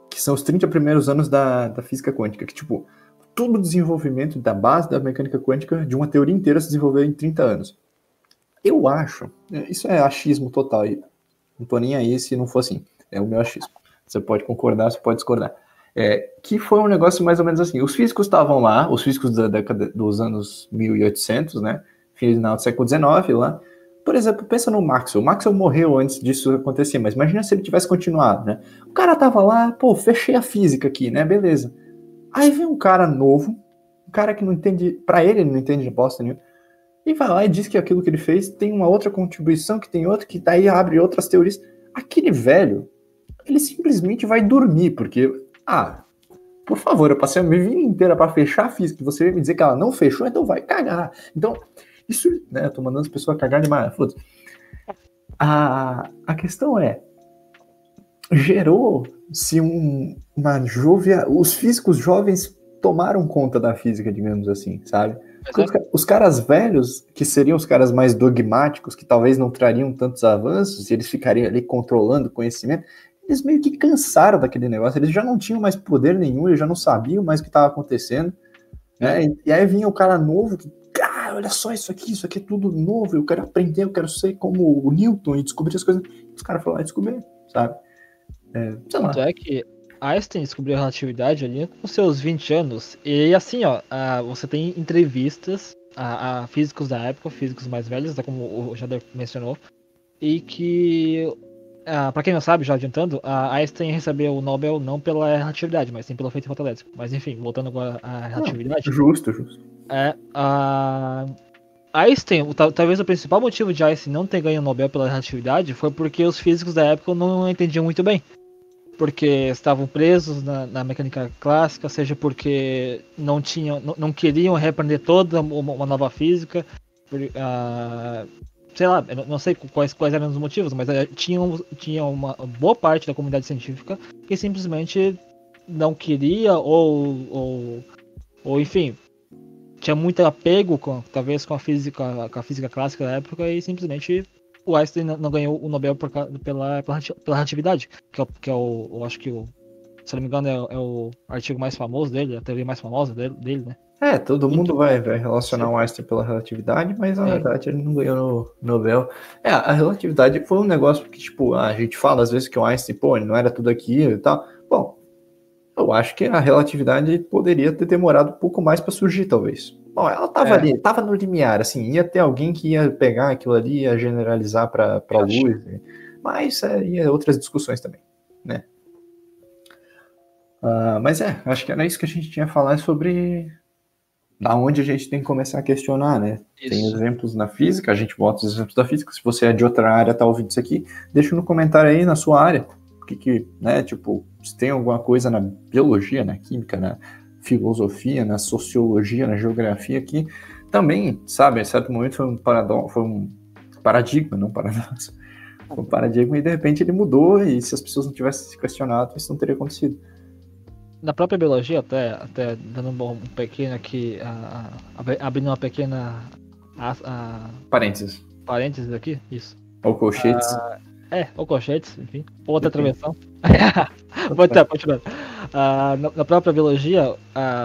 que são os 30 primeiros anos da física quântica, que tipo, todo o desenvolvimento da base da mecânica quântica de uma teoria inteira se desenvolveu em 30 anos. Eu acho, isso é achismo total, não tô nem aí se não for assim, é o meu achismo. Você pode concordar, você pode discordar. Que foi um negócio mais ou menos assim, os físicos estavam lá, os físicos da década dos anos 1800, né, final do século XIX lá. Por exemplo, pensa no Maxwell. O Maxwell morreu antes disso acontecer, mas imagina se ele tivesse continuado, né? O cara tava lá, fechei a física aqui, né? Beleza. Aí vem um cara novo, um cara que não entende, pra ele não entende de bosta nenhuma, e vai lá e diz que aquilo que ele fez tem uma outra contribuição, que tem outra, que daí abre outras teorias. Aquele velho, ele simplesmente vai dormir, porque, por favor, eu passei a minha vida inteira pra fechar a física, e você vai me dizer que ela não fechou, então vai cagar. Então... Isso, né, eu tô mandando as pessoas cagar demais, foda-se. A questão gerou-se uma jovial... Os físicos jovens tomaram conta da física, digamos assim, sabe? Os caras velhos, que seriam os caras mais dogmáticos, que talvez não trariam tantos avanços, e eles ficariam ali controlando o conhecimento, eles meio que cansaram daquele negócio, eles já não tinham mais poder nenhum, eles já não sabiam mais o que estava acontecendo, né? E aí vinha o cara novo que olha só isso aqui é tudo novo, eu quero aprender, eu quero ser como o Newton e descobrir as coisas. Os caras foram lá descobrir, sabe? Tanto é que Einstein descobriu a relatividade ali com seus 20 anos, e assim, você tem entrevistas a físicos da época, físicos mais velhos, como o Jader mencionou, e que, pra quem não sabe, já adiantando, a Einstein recebeu o Nobel não pela relatividade, mas sim pelo efeito fotoelétrico. Mas enfim, voltando agora à relatividade. Justo. Einstein, talvez o principal motivo de Einstein não ter ganho o Nobel pela relatividade foi porque os físicos da época não entendiam muito bem. Porque estavam presos na mecânica clássica, seja porque não queriam reaprender toda uma nova física. Sei lá, eu não sei quais eram os motivos, mas tinha uma boa parte da comunidade científica que simplesmente não queria ou enfim, tinha muito apego talvez com a física clássica da época e simplesmente o Einstein não ganhou o Nobel pela relatividade, que é eu acho que se não me engano, é o artigo mais famoso dele, a teoria mais famosa dele, né? Todo mundo Então, vai relacionar o Einstein pela relatividade, mas na verdade ele não ganhou no Nobel. A relatividade foi um negócio que, tipo, a gente fala às vezes que o Einstein, pô, ele não era tudo aquilo e tal. Bom, eu acho que a relatividade poderia ter demorado um pouco mais para surgir, talvez. Bom, ela tava ali, tava no limiar, assim, ia ter alguém que ia pegar aquilo ali e ia generalizar para luz, mas ia outras discussões também, né? Mas acho que era isso que a gente tinha a falar sobre da onde a gente tem que começar a questionar, né? Isso. Tem exemplos na física, a gente bota os exemplos da física. Se você é de outra área, tá ouvindo isso aqui, deixa no comentário aí na sua área. Né, tipo, se tem alguma coisa na biologia, na química, na filosofia, na sociologia, na geografia que também, sabe, em certo momento foi um paradigma, não paradoxo. Foi um paradigma e de repente ele mudou e se as pessoas não tivessem se questionado, isso não teria acontecido. Na própria biologia, até dando um pequeno aqui, abrindo uma pequena parênteses aqui, isso. Ou colchetes. Ou colchetes, enfim. Outra travessão. Continuando. Na própria biologia,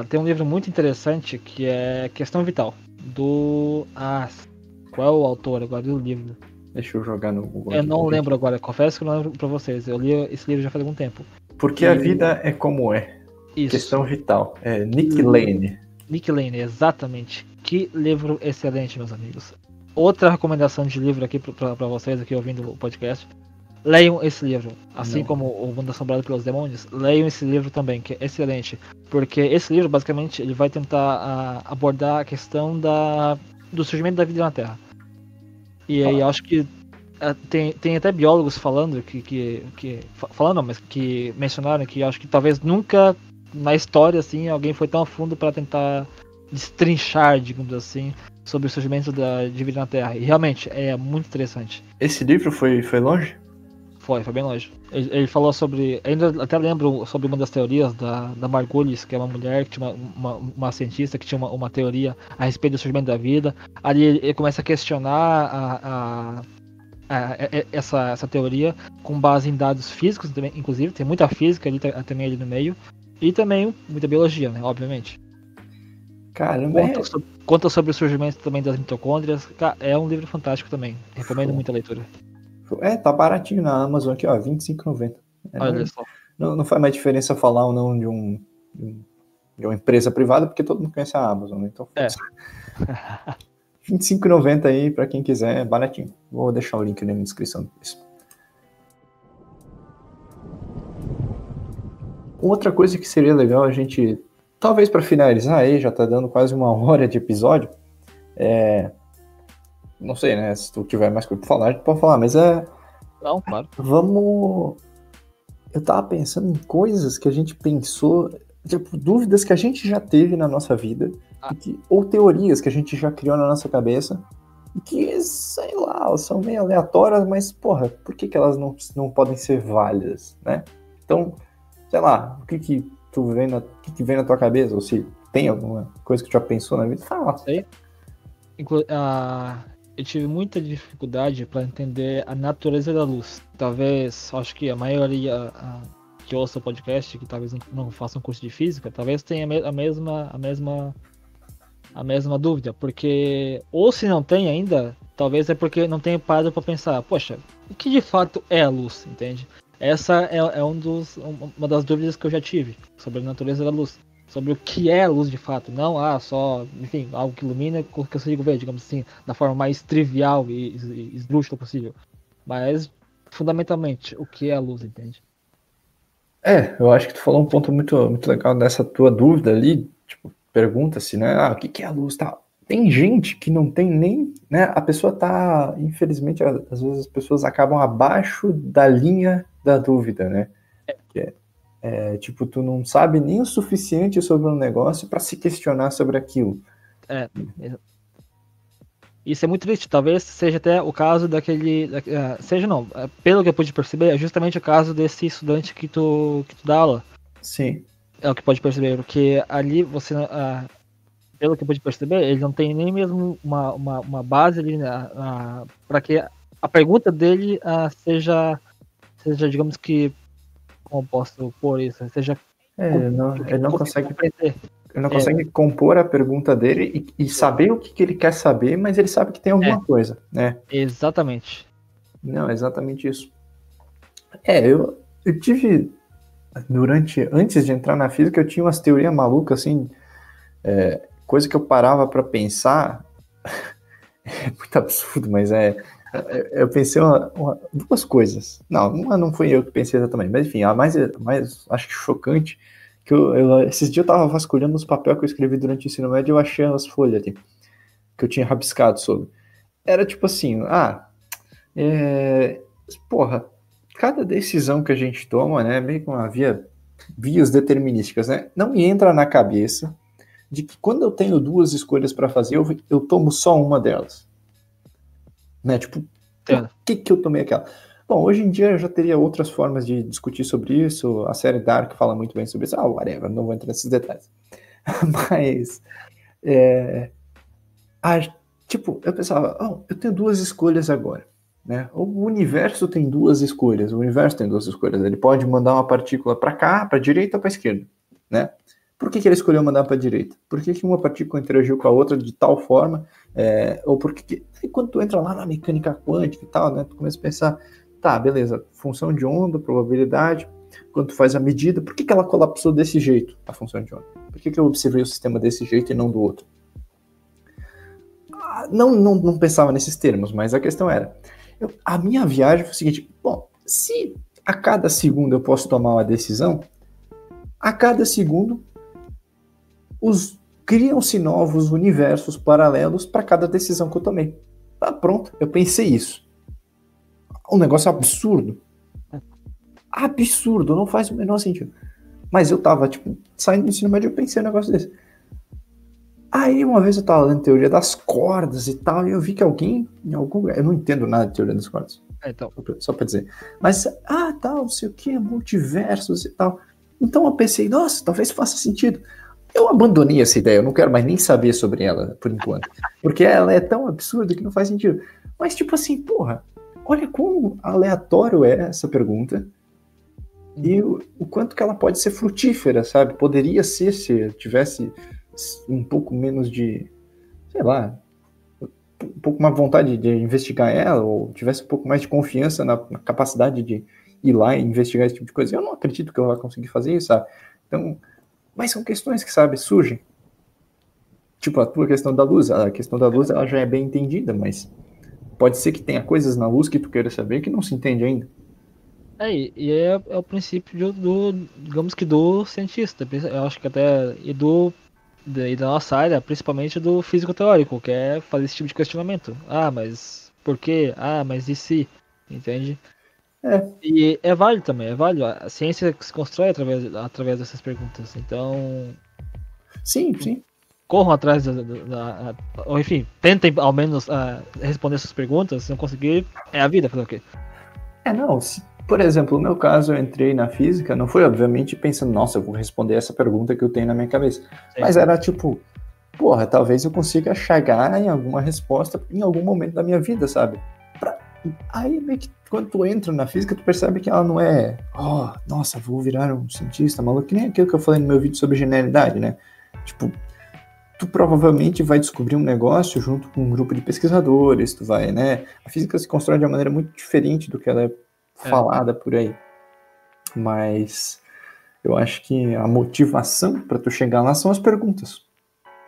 tem um livro muito interessante que é Questão Vital, do... qual é o autor agora do livro? Deixa eu jogar no Google. Eu não lembro agora, confesso que não lembro pra vocês. Eu li esse livro já faz algum tempo. Porque a vida é como é. Isso. Questão Vital. Nick Lane. Nick Lane, exatamente. Que livro excelente, meus amigos. Outra recomendação de livro aqui pra vocês aqui ouvindo o podcast. Leiam esse livro. Assim como o Mundo Assombrado pelos Demônios, leiam esse livro também, que é excelente. Porque esse livro, basicamente, ele vai tentar abordar a questão do surgimento da vida na Terra. E aí acho que tem até biólogos falando mas que mencionaram que acho que talvez nunca na história assim alguém foi tão a fundo para tentar destrinchar, digamos assim, sobre o surgimento de vida na Terra. E realmente é muito interessante. Esse livro foi longe? Foi bem longe. Ele falou sobre, ainda até lembro sobre uma das teorias da Margulis, que é uma mulher que tinha uma cientista que tinha uma teoria a respeito do surgimento da vida. Ali ele começa a questionar essa teoria com base em dados físicos, também, inclusive, tem muita física ali, também ali no meio, e também muita biologia, né, obviamente. Caramba, conta sobre o surgimento também das mitocôndrias. É um livro fantástico também, recomendo muita leitura. Tá baratinho na Amazon aqui, ó, R$25,90. Olha só. Não faz mais diferença falar ou não de uma empresa privada, porque todo mundo conhece a Amazon, né? Então, R$25,90 aí pra quem quiser, é baratinho. Vou deixar o link na descrição disso. Outra coisa que seria legal a gente, talvez para finalizar aí, já tá dando quase 1 hora de episódio, não sei, né, se tu tiver mais coisa pra falar, a gente pode falar, mas Não, claro. Eu tava pensando em coisas que a gente pensou, tipo, dúvidas que a gente já teve na nossa vida, ou teorias que a gente já criou na nossa cabeça, e que, sei lá, são meio aleatórias, mas, porra, por que elas não podem ser válidas, né? Então, sei lá, o que vem na tua cabeça, ou se tem alguma coisa que tu já pensou na vida, fala. Sei. Eu tive muita dificuldade para entender a natureza da luz. Talvez, acho que a maioria que ouça o podcast, que talvez não faça um curso de física, talvez tenha a mesma dúvida, porque, ou se não tem ainda, talvez é porque não tenha parado para pensar, poxa, o que de fato é a luz, entende? Essa é uma das dúvidas que eu já tive sobre a natureza da luz. Sobre o que é a luz de fato, não só, enfim, algo que ilumina que eu consigo ver, digamos assim, da forma mais trivial e esdrúxula possível. Mas, fundamentalmente, o que é a luz, entende? Eu acho que tu falou um ponto muito, muito legal nessa tua dúvida ali, tipo, pergunta-se, né, o que é a luz, tal. Tem gente que não tem nem, né, a pessoa tá, infelizmente, às vezes as pessoas acabam abaixo da linha da dúvida, né, tipo, tu não sabe nem o suficiente sobre um negócio para se questionar sobre aquilo. Isso é muito triste, talvez seja até o caso pelo que eu pude perceber, é justamente o caso desse estudante que tu dá aula. Sim. É o que pode perceber, porque ali você, pelo que eu pude perceber, ele não tem nem mesmo uma base ali para que a pergunta dele seja, digamos que, como posso pôr isso, seja Ele não consiga consegue. compreender. Ele não consegue compor a pergunta dele e saber o que ele quer saber, mas ele sabe que tem alguma coisa, né? Exatamente. Não, é exatamente isso. Eu tive, antes de entrar na física, eu tinha umas teorias malucas, assim, coisa que eu parava para pensar, é muito absurdo, mas eu pensei duas coisas. Não, uma não foi eu que pensei exatamente, mas enfim, a mais acho que chocante, que esses dias eu tava vasculhando os papéis que eu escrevi durante o ensino médio e eu achei as folhas ali, que eu tinha rabiscado sobre. Era tipo assim, porra, cada decisão que a gente toma, né, meio que vias determinísticas, né, não me entra na cabeça de que quando eu tenho duas escolhas para fazer, eu tomo só uma delas. Né, tipo, por que eu tomei aquela? Bom, hoje em dia eu já teria outras formas de discutir sobre isso, a série Dark fala muito bem sobre isso, whatever, não vou entrar nesses detalhes. Mas, tipo, eu pensava, eu tenho duas escolhas agora, né? O universo tem duas escolhas, ele pode mandar uma partícula para cá, para direita ou para esquerda, né? Por que ele escolheu mandar para a direita? Por que uma partícula interagiu com a outra de tal forma? Ou por que... Quando tu entra lá na mecânica quântica e tal, né? Tu começa a pensar, tá, beleza, função de onda, probabilidade, quando tu faz a medida, por que ela colapsou desse jeito, a função de onda? Por que eu observei o sistema desse jeito e não do outro? Não pensava nesses termos, mas a questão era, a minha viagem foi o seguinte, bom, se a cada segundo eu posso tomar uma decisão, a cada segundo criam-se novos universos paralelos para cada decisão que eu tomei. Pronto, eu pensei isso. Um negócio absurdo. Absurdo, não faz o menor sentido. Mas eu tava, tipo, saindo do ensino médio, eu pensei um negócio desse. Aí uma vez eu tava lendo teoria das cordas e tal, e eu vi que alguém, em algum lugar, eu não entendo nada de teoria das cordas. Então. Só pra dizer. Mas, tal, não sei o que, multiversos e tal. Então eu pensei, nossa, talvez faça sentido. Eu abandonei essa ideia, eu não quero mais nem saber sobre ela, por enquanto. Porque ela é tão absurda que não faz sentido. Mas, tipo assim, porra, olha como aleatório é essa pergunta e o quanto que ela pode ser frutífera, sabe? Poderia ser se eu tivesse um pouco menos de, sei lá, um pouco mais vontade de investigar ela, ou tivesse um pouco mais de confiança na capacidade de ir lá e investigar esse tipo de coisa. Eu não acredito que ela vai conseguir fazer isso, sabe? Então... Mas são questões que, sabe, surgem. Tipo, a tua questão da luz. A questão da luz, ela já é bem entendida, mas pode ser que tenha coisas na luz que tu queira saber que não se entende ainda. E é o princípio digamos que do cientista. Eu acho que até, e da nossa área, principalmente do físico teórico, que é fazer esse tipo de questionamento. Mas por quê? Mas e se? Entende? E é válido também, é válido. A ciência se constrói através dessas perguntas. Então. Sim. Corram atrás ou enfim, tentem ao menos responder essas perguntas. Se não conseguir, é a vida, fazer o quê? Por exemplo, no meu caso, eu entrei na física, não foi obviamente pensando, nossa, eu vou responder essa pergunta que eu tenho na minha cabeça. Sim. Mas era tipo, porra, talvez eu consiga chegar em alguma resposta em algum momento da minha vida, sabe? Aí, meio que quando tu entra na física, tu percebe que ela não é, nossa, vou virar um cientista maluco, que nem aquilo que eu falei no meu vídeo sobre genialidade, né? Tipo, tu provavelmente vai descobrir um negócio junto com um grupo de pesquisadores, tu vai, né? A física se constrói de uma maneira muito diferente do que ela é falada por aí. Mas eu acho que a motivação para tu chegar lá são as perguntas,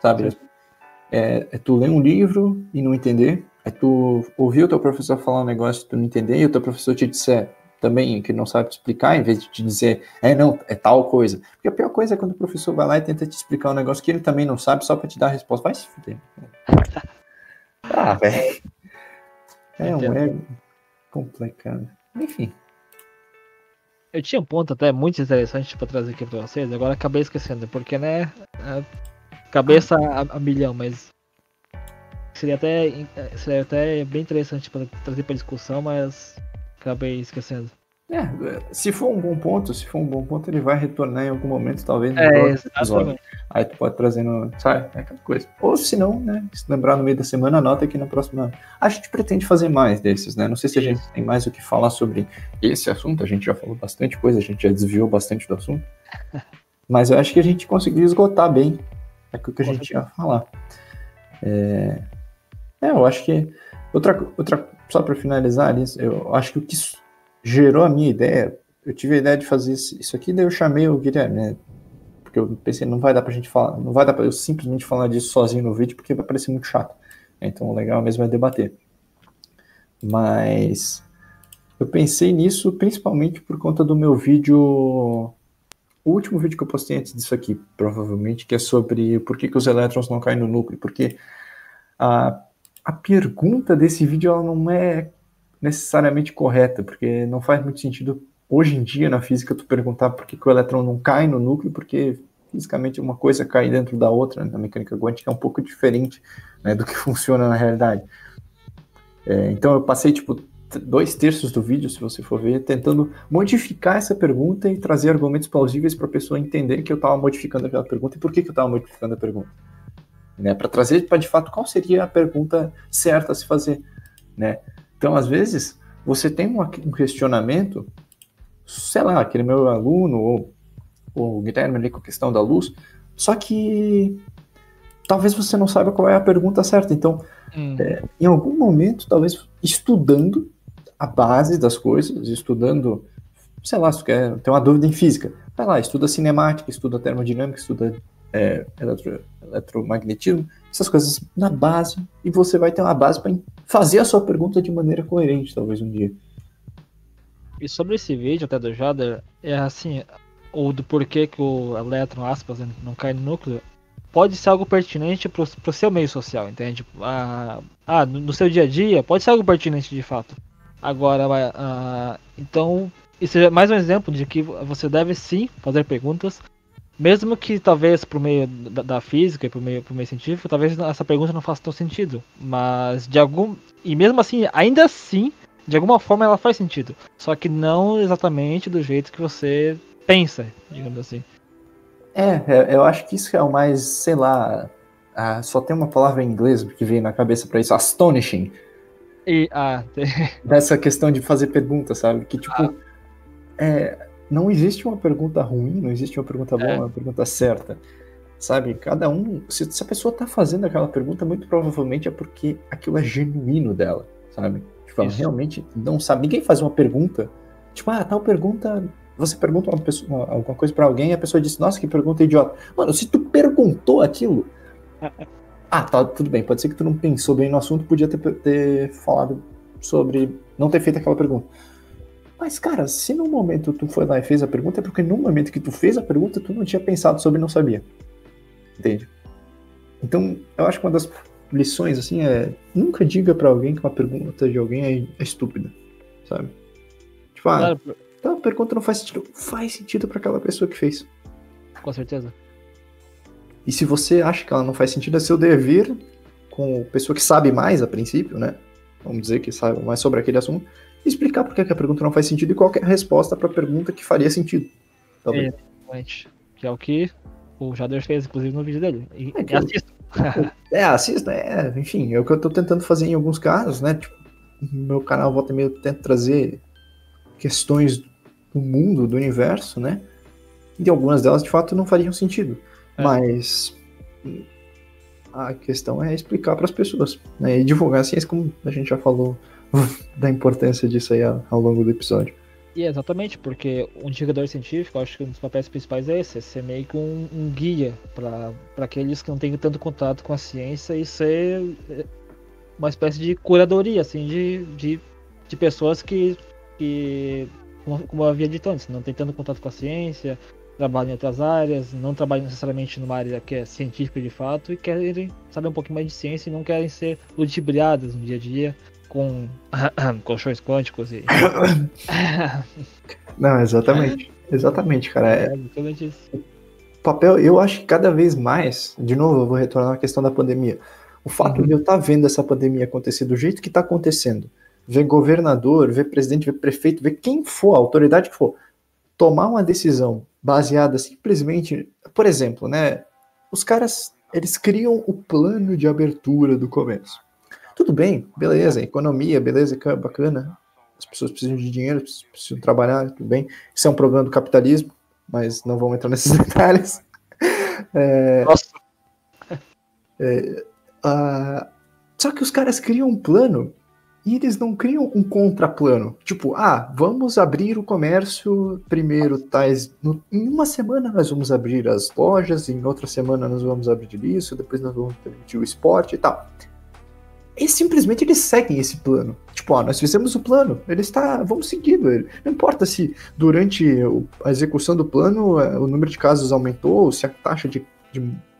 sabe? É tu ler um livro e não entender, é tu ouvir o teu professor falar um negócio e tu não entender, e o teu professor te disser também que não sabe te explicar, em vez de te dizer, não, é tal coisa. Porque a pior coisa é quando o professor vai lá e tenta te explicar um negócio que ele também não sabe, só pra te dar a resposta. Vai se fuder. Velho. É um ego complicado. Enfim. Eu tinha um ponto até muito interessante pra trazer aqui pra vocês, agora acabei esquecendo, porque, né, cabeça a milhão, mas seria até bem interessante pra trazer pra discussão, mas acabei esquecendo. Se for um bom ponto, ele vai retornar em algum momento, talvez no próximo episódio. Aí tu pode trazer sabe, aquela coisa. Ou se não, né, se lembrar no meio da semana, anota aqui na próxima. A gente pretende fazer mais desses, né? Não sei se a gente tem mais o que falar sobre esse assunto, a gente já falou bastante coisa, a gente já desviou bastante do assunto. Mas eu acho que a gente conseguiu esgotar bem aquilo que a gente ia falar. Eu acho que outra só para finalizar isso, eu acho que o que gerou a minha ideia, eu tive a ideia de fazer isso aqui, daí eu chamei o Guilherme, né? Porque eu pensei, não vai dar pra gente falar, não vai dar pra eu simplesmente falar disso sozinho no vídeo, porque vai parecer muito chato. Então o legal mesmo é debater. Mas eu pensei nisso principalmente por conta do meu vídeo, o último vídeo que eu postei antes disso aqui, provavelmente, que é sobre por que os elétrons não caem no núcleo, porque a pergunta desse vídeo ela não é necessariamente correta, porque não faz muito sentido hoje em dia na física tu perguntar por que o elétron não cai no núcleo, porque fisicamente uma coisa cai dentro da outra, né? Na mecânica quântica é um pouco diferente, né, do que funciona na realidade. Então eu passei tipo 2/3 do vídeo, se você for ver, tentando modificar essa pergunta e trazer argumentos plausíveis para a pessoa entender que eu estava modificando aquela pergunta e por que eu estava modificando a pergunta, né, para trazer para de fato qual seria a pergunta certa a se fazer, né? Então, às vezes, você tem um questionamento, sei lá, aquele meu aluno, ou o Guilherme ali com a questão da luz, só que talvez você não saiba qual é a pergunta certa. Então, em algum momento, talvez estudando a base das coisas, estudando, sei lá, se tu quer ter uma dúvida em física, vai lá, estuda cinemática, estuda termodinâmica, estuda eletromagnetismo, essas coisas na base, e você vai ter uma base para fazer a sua pergunta de maneira coerente, talvez um dia. E sobre esse vídeo até do Jader, é assim, ou do porquê que o elétron, aspas, não cai no núcleo, pode ser algo pertinente pro seu meio social, entende? No seu dia a dia, pode ser algo pertinente de fato. Agora, então, isso é mais um exemplo de que você deve sim fazer perguntas, mesmo que talvez pro meio da física e pro meio científico, talvez essa pergunta não faça tão sentido. Mas e mesmo assim, ainda assim, de alguma forma ela faz sentido. Só que não exatamente do jeito que você pensa, digamos assim. Eu acho que isso é o mais, sei lá, só tem uma palavra em inglês que veio na cabeça para isso, astonishing. Dessa questão de fazer perguntas, sabe? Que tipo, não existe uma pergunta ruim, não existe uma pergunta boa, uma pergunta certa, sabe? Cada um, se a pessoa tá fazendo aquela pergunta, muito provavelmente é porque aquilo é genuíno dela, sabe? Tipo, ela realmente não sabe. Ninguém faz uma pergunta, tipo, tal pergunta, você pergunta alguma coisa pra alguém e a pessoa diz, nossa, que pergunta idiota. Mano, se tu perguntou aquilo, tá, tudo bem, pode ser que tu não pensou bem no assunto, podia ter falado sobre não ter feito aquela pergunta. Mas, cara, se no momento tu foi lá e fez a pergunta, é porque no momento que tu fez a pergunta, tu não tinha pensado sobre e não sabia. Entende? Então, eu acho que uma das lições, assim, nunca diga pra alguém que uma pergunta de alguém é estúpida, sabe? Tipo, então a pergunta não faz sentido. Faz sentido pra aquela pessoa que fez. Com certeza. E se você acha que ela não faz sentido, é seu dever, com a pessoa que sabe mais a princípio, né? Vamos dizer que sabe mais sobre aquele assunto, explicar por que a pergunta não faz sentido e qual é a resposta para a pergunta que faria sentido. Talvez. Exatamente. Que é o que o Jader fez, inclusive, no vídeo dele. Assista. Enfim, é o que eu estou tentando fazer em alguns casos, né? Tipo, no meu canal volta e meia eu tento trazer questões do mundo, do universo, né? E algumas delas, de fato, não fariam sentido. Mas a questão é explicar para as pessoas, né? E divulgar a ciência, como a gente já falou da importância disso aí ao longo do episódio. E exatamente, porque um indicador científico, acho que um dos papéis principais é esse, é ser meio que um guia para aqueles que não têm tanto contato com a ciência e ser uma espécie de curadoria, assim, de pessoas que, como eu havia dito antes, não têm tanto contato com a ciência, trabalham em outras áreas, não trabalham necessariamente numa área que é científica de fato e querem saber um pouquinho mais de ciência e não querem ser ludibriadas no dia a dia com colchões quânticos e... Não, exatamente, cara. Exatamente isso. O papel, eu acho que cada vez mais, de novo, eu vou retornar à questão da pandemia. O fato de eu estar vendo essa pandemia acontecer do jeito que está acontecendo, ver governador, ver presidente, ver prefeito, ver quem for, a autoridade que for, tomar uma decisão baseada simplesmente, por exemplo, né, os caras, eles criam o plano de abertura do comércio. Tudo bem, beleza, economia, beleza, bacana, as pessoas precisam de dinheiro, precisam trabalhar, tudo bem, isso é um problema do capitalismo, mas não vamos entrar nesses detalhes. Nossa. Só que os caras criam um plano e eles não criam um contraplano. Tipo, vamos abrir o comércio primeiro, em uma semana nós vamos abrir as lojas, em outra semana nós vamos abrir isso, depois nós vamos permitir o esporte e tal. E simplesmente eles seguem esse plano. Tipo, nós fizemos o plano, vamos seguindo ele. Não importa se durante a execução do plano o número de casos aumentou, se a taxa de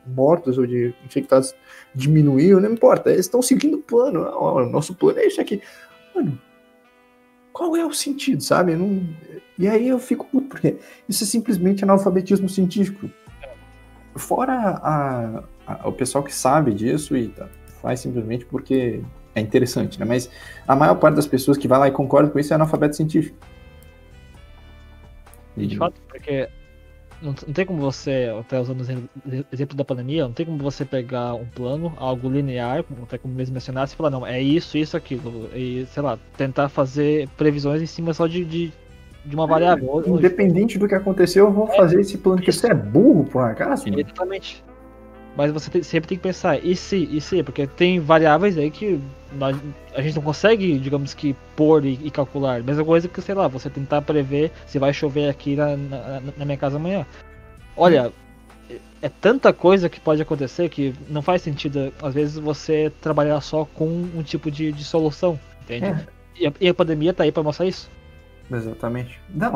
mortos ou de infectados diminuiu, não importa, eles estão seguindo o plano. O nosso plano é esse aqui. Mano, qual é o sentido, sabe? E aí eu fico puto, porque isso é simplesmente analfabetismo científico. Fora o pessoal que sabe disso e faz simplesmente porque é interessante, né? Mas a maior parte das pessoas que vai lá e concorda com isso é analfabeto científico. De fato, porque não tem como você, até usando o exemplo da pandemia, não tem como você pegar um plano, algo linear, até como mesmo mencionasse, e falar, não, é isso, aquilo, e, sei lá, tentar fazer previsões em cima só de uma variável. Independente do que aconteceu, eu vou fazer esse plano, que você é burro, por acaso? Exatamente. Mas você sempre tem que pensar, e se, porque tem variáveis aí que a gente não consegue, digamos que, pôr e calcular. Mesma coisa que, sei lá, você tentar prever se vai chover aqui na minha casa amanhã. Olha, é tanta coisa que pode acontecer que não faz sentido, às vezes, você trabalhar só com um tipo de solução, entende? E a pandemia tá aí pra mostrar isso. Exatamente. Não,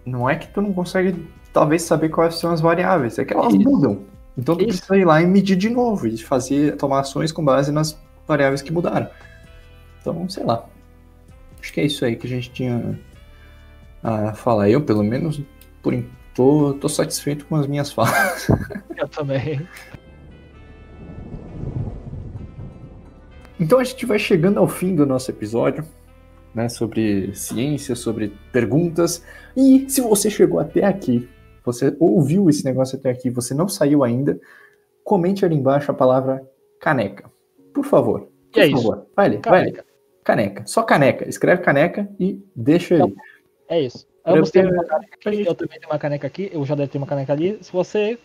não é que tu não consegue, talvez, saber quais são as variáveis, é que elas mudam. Então tu precisa ir lá e medir de novo e tomar ações com base nas variáveis que mudaram. Então, sei lá. Acho que é isso aí que a gente tinha a falar. Eu, pelo menos, tô satisfeito com as minhas falas. Eu também. Então a gente vai chegando ao fim do nosso episódio, né, sobre ciência, sobre perguntas. E se você chegou até aqui, você ouviu esse negócio até aqui, você não saiu ainda, comente ali embaixo a palavra caneca. Por favor. Por favor. Isso. Vai ali. Caneca. Só caneca. Escreve caneca e deixa aí. É isso. Eu também tenho uma caneca aqui, eu já deve ter uma caneca ali. Se você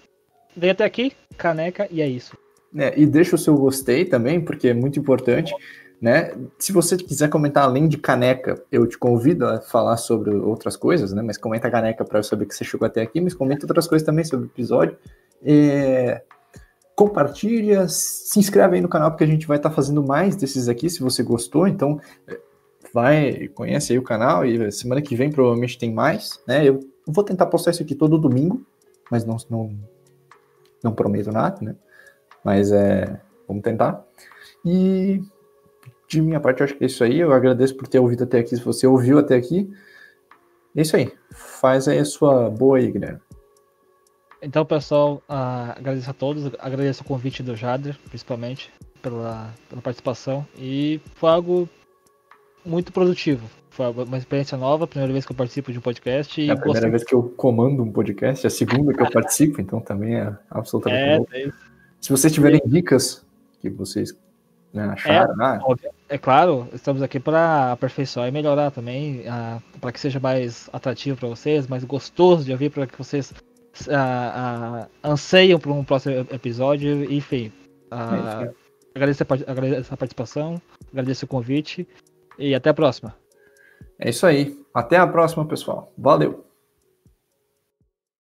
veio até aqui, caneca e é isso. E deixa o seu gostei também, porque é muito importante. Né? Se você quiser comentar além de caneca, eu te convido a falar sobre outras coisas, né? Mas comenta caneca para eu saber que você chegou até aqui, mas comenta outras coisas também sobre o episódio. Compartilha, se inscreve aí no canal, porque a gente vai estar fazendo mais desses aqui, se você gostou. Então conhece aí o canal, e semana que vem provavelmente tem mais, né? Eu vou tentar postar isso aqui todo domingo, mas não prometo nada, né? Mas vamos tentar. E de minha parte, eu acho que é isso aí. Eu agradeço por ter ouvido até aqui. Se você ouviu até aqui, é isso aí. Faz aí a sua boa aí, Guilherme. Então, pessoal, agradeço a todos. Agradeço o convite do Jader, principalmente, pela participação. E foi algo muito produtivo. Foi uma experiência nova, primeira vez que eu participo de um podcast. E é a primeira vez que eu comando um podcast, a segunda que eu participo, então também é absolutamente novo. Se vocês tiverem dicas que vocês acharam, é claro, estamos aqui para aperfeiçoar e melhorar também, para que seja mais atrativo para vocês, mais gostoso de ouvir, para que vocês anseiam por um próximo episódio. Enfim, agradeço a participação, agradeço o convite e até a próxima. É isso aí. Até a próxima, pessoal. Valeu!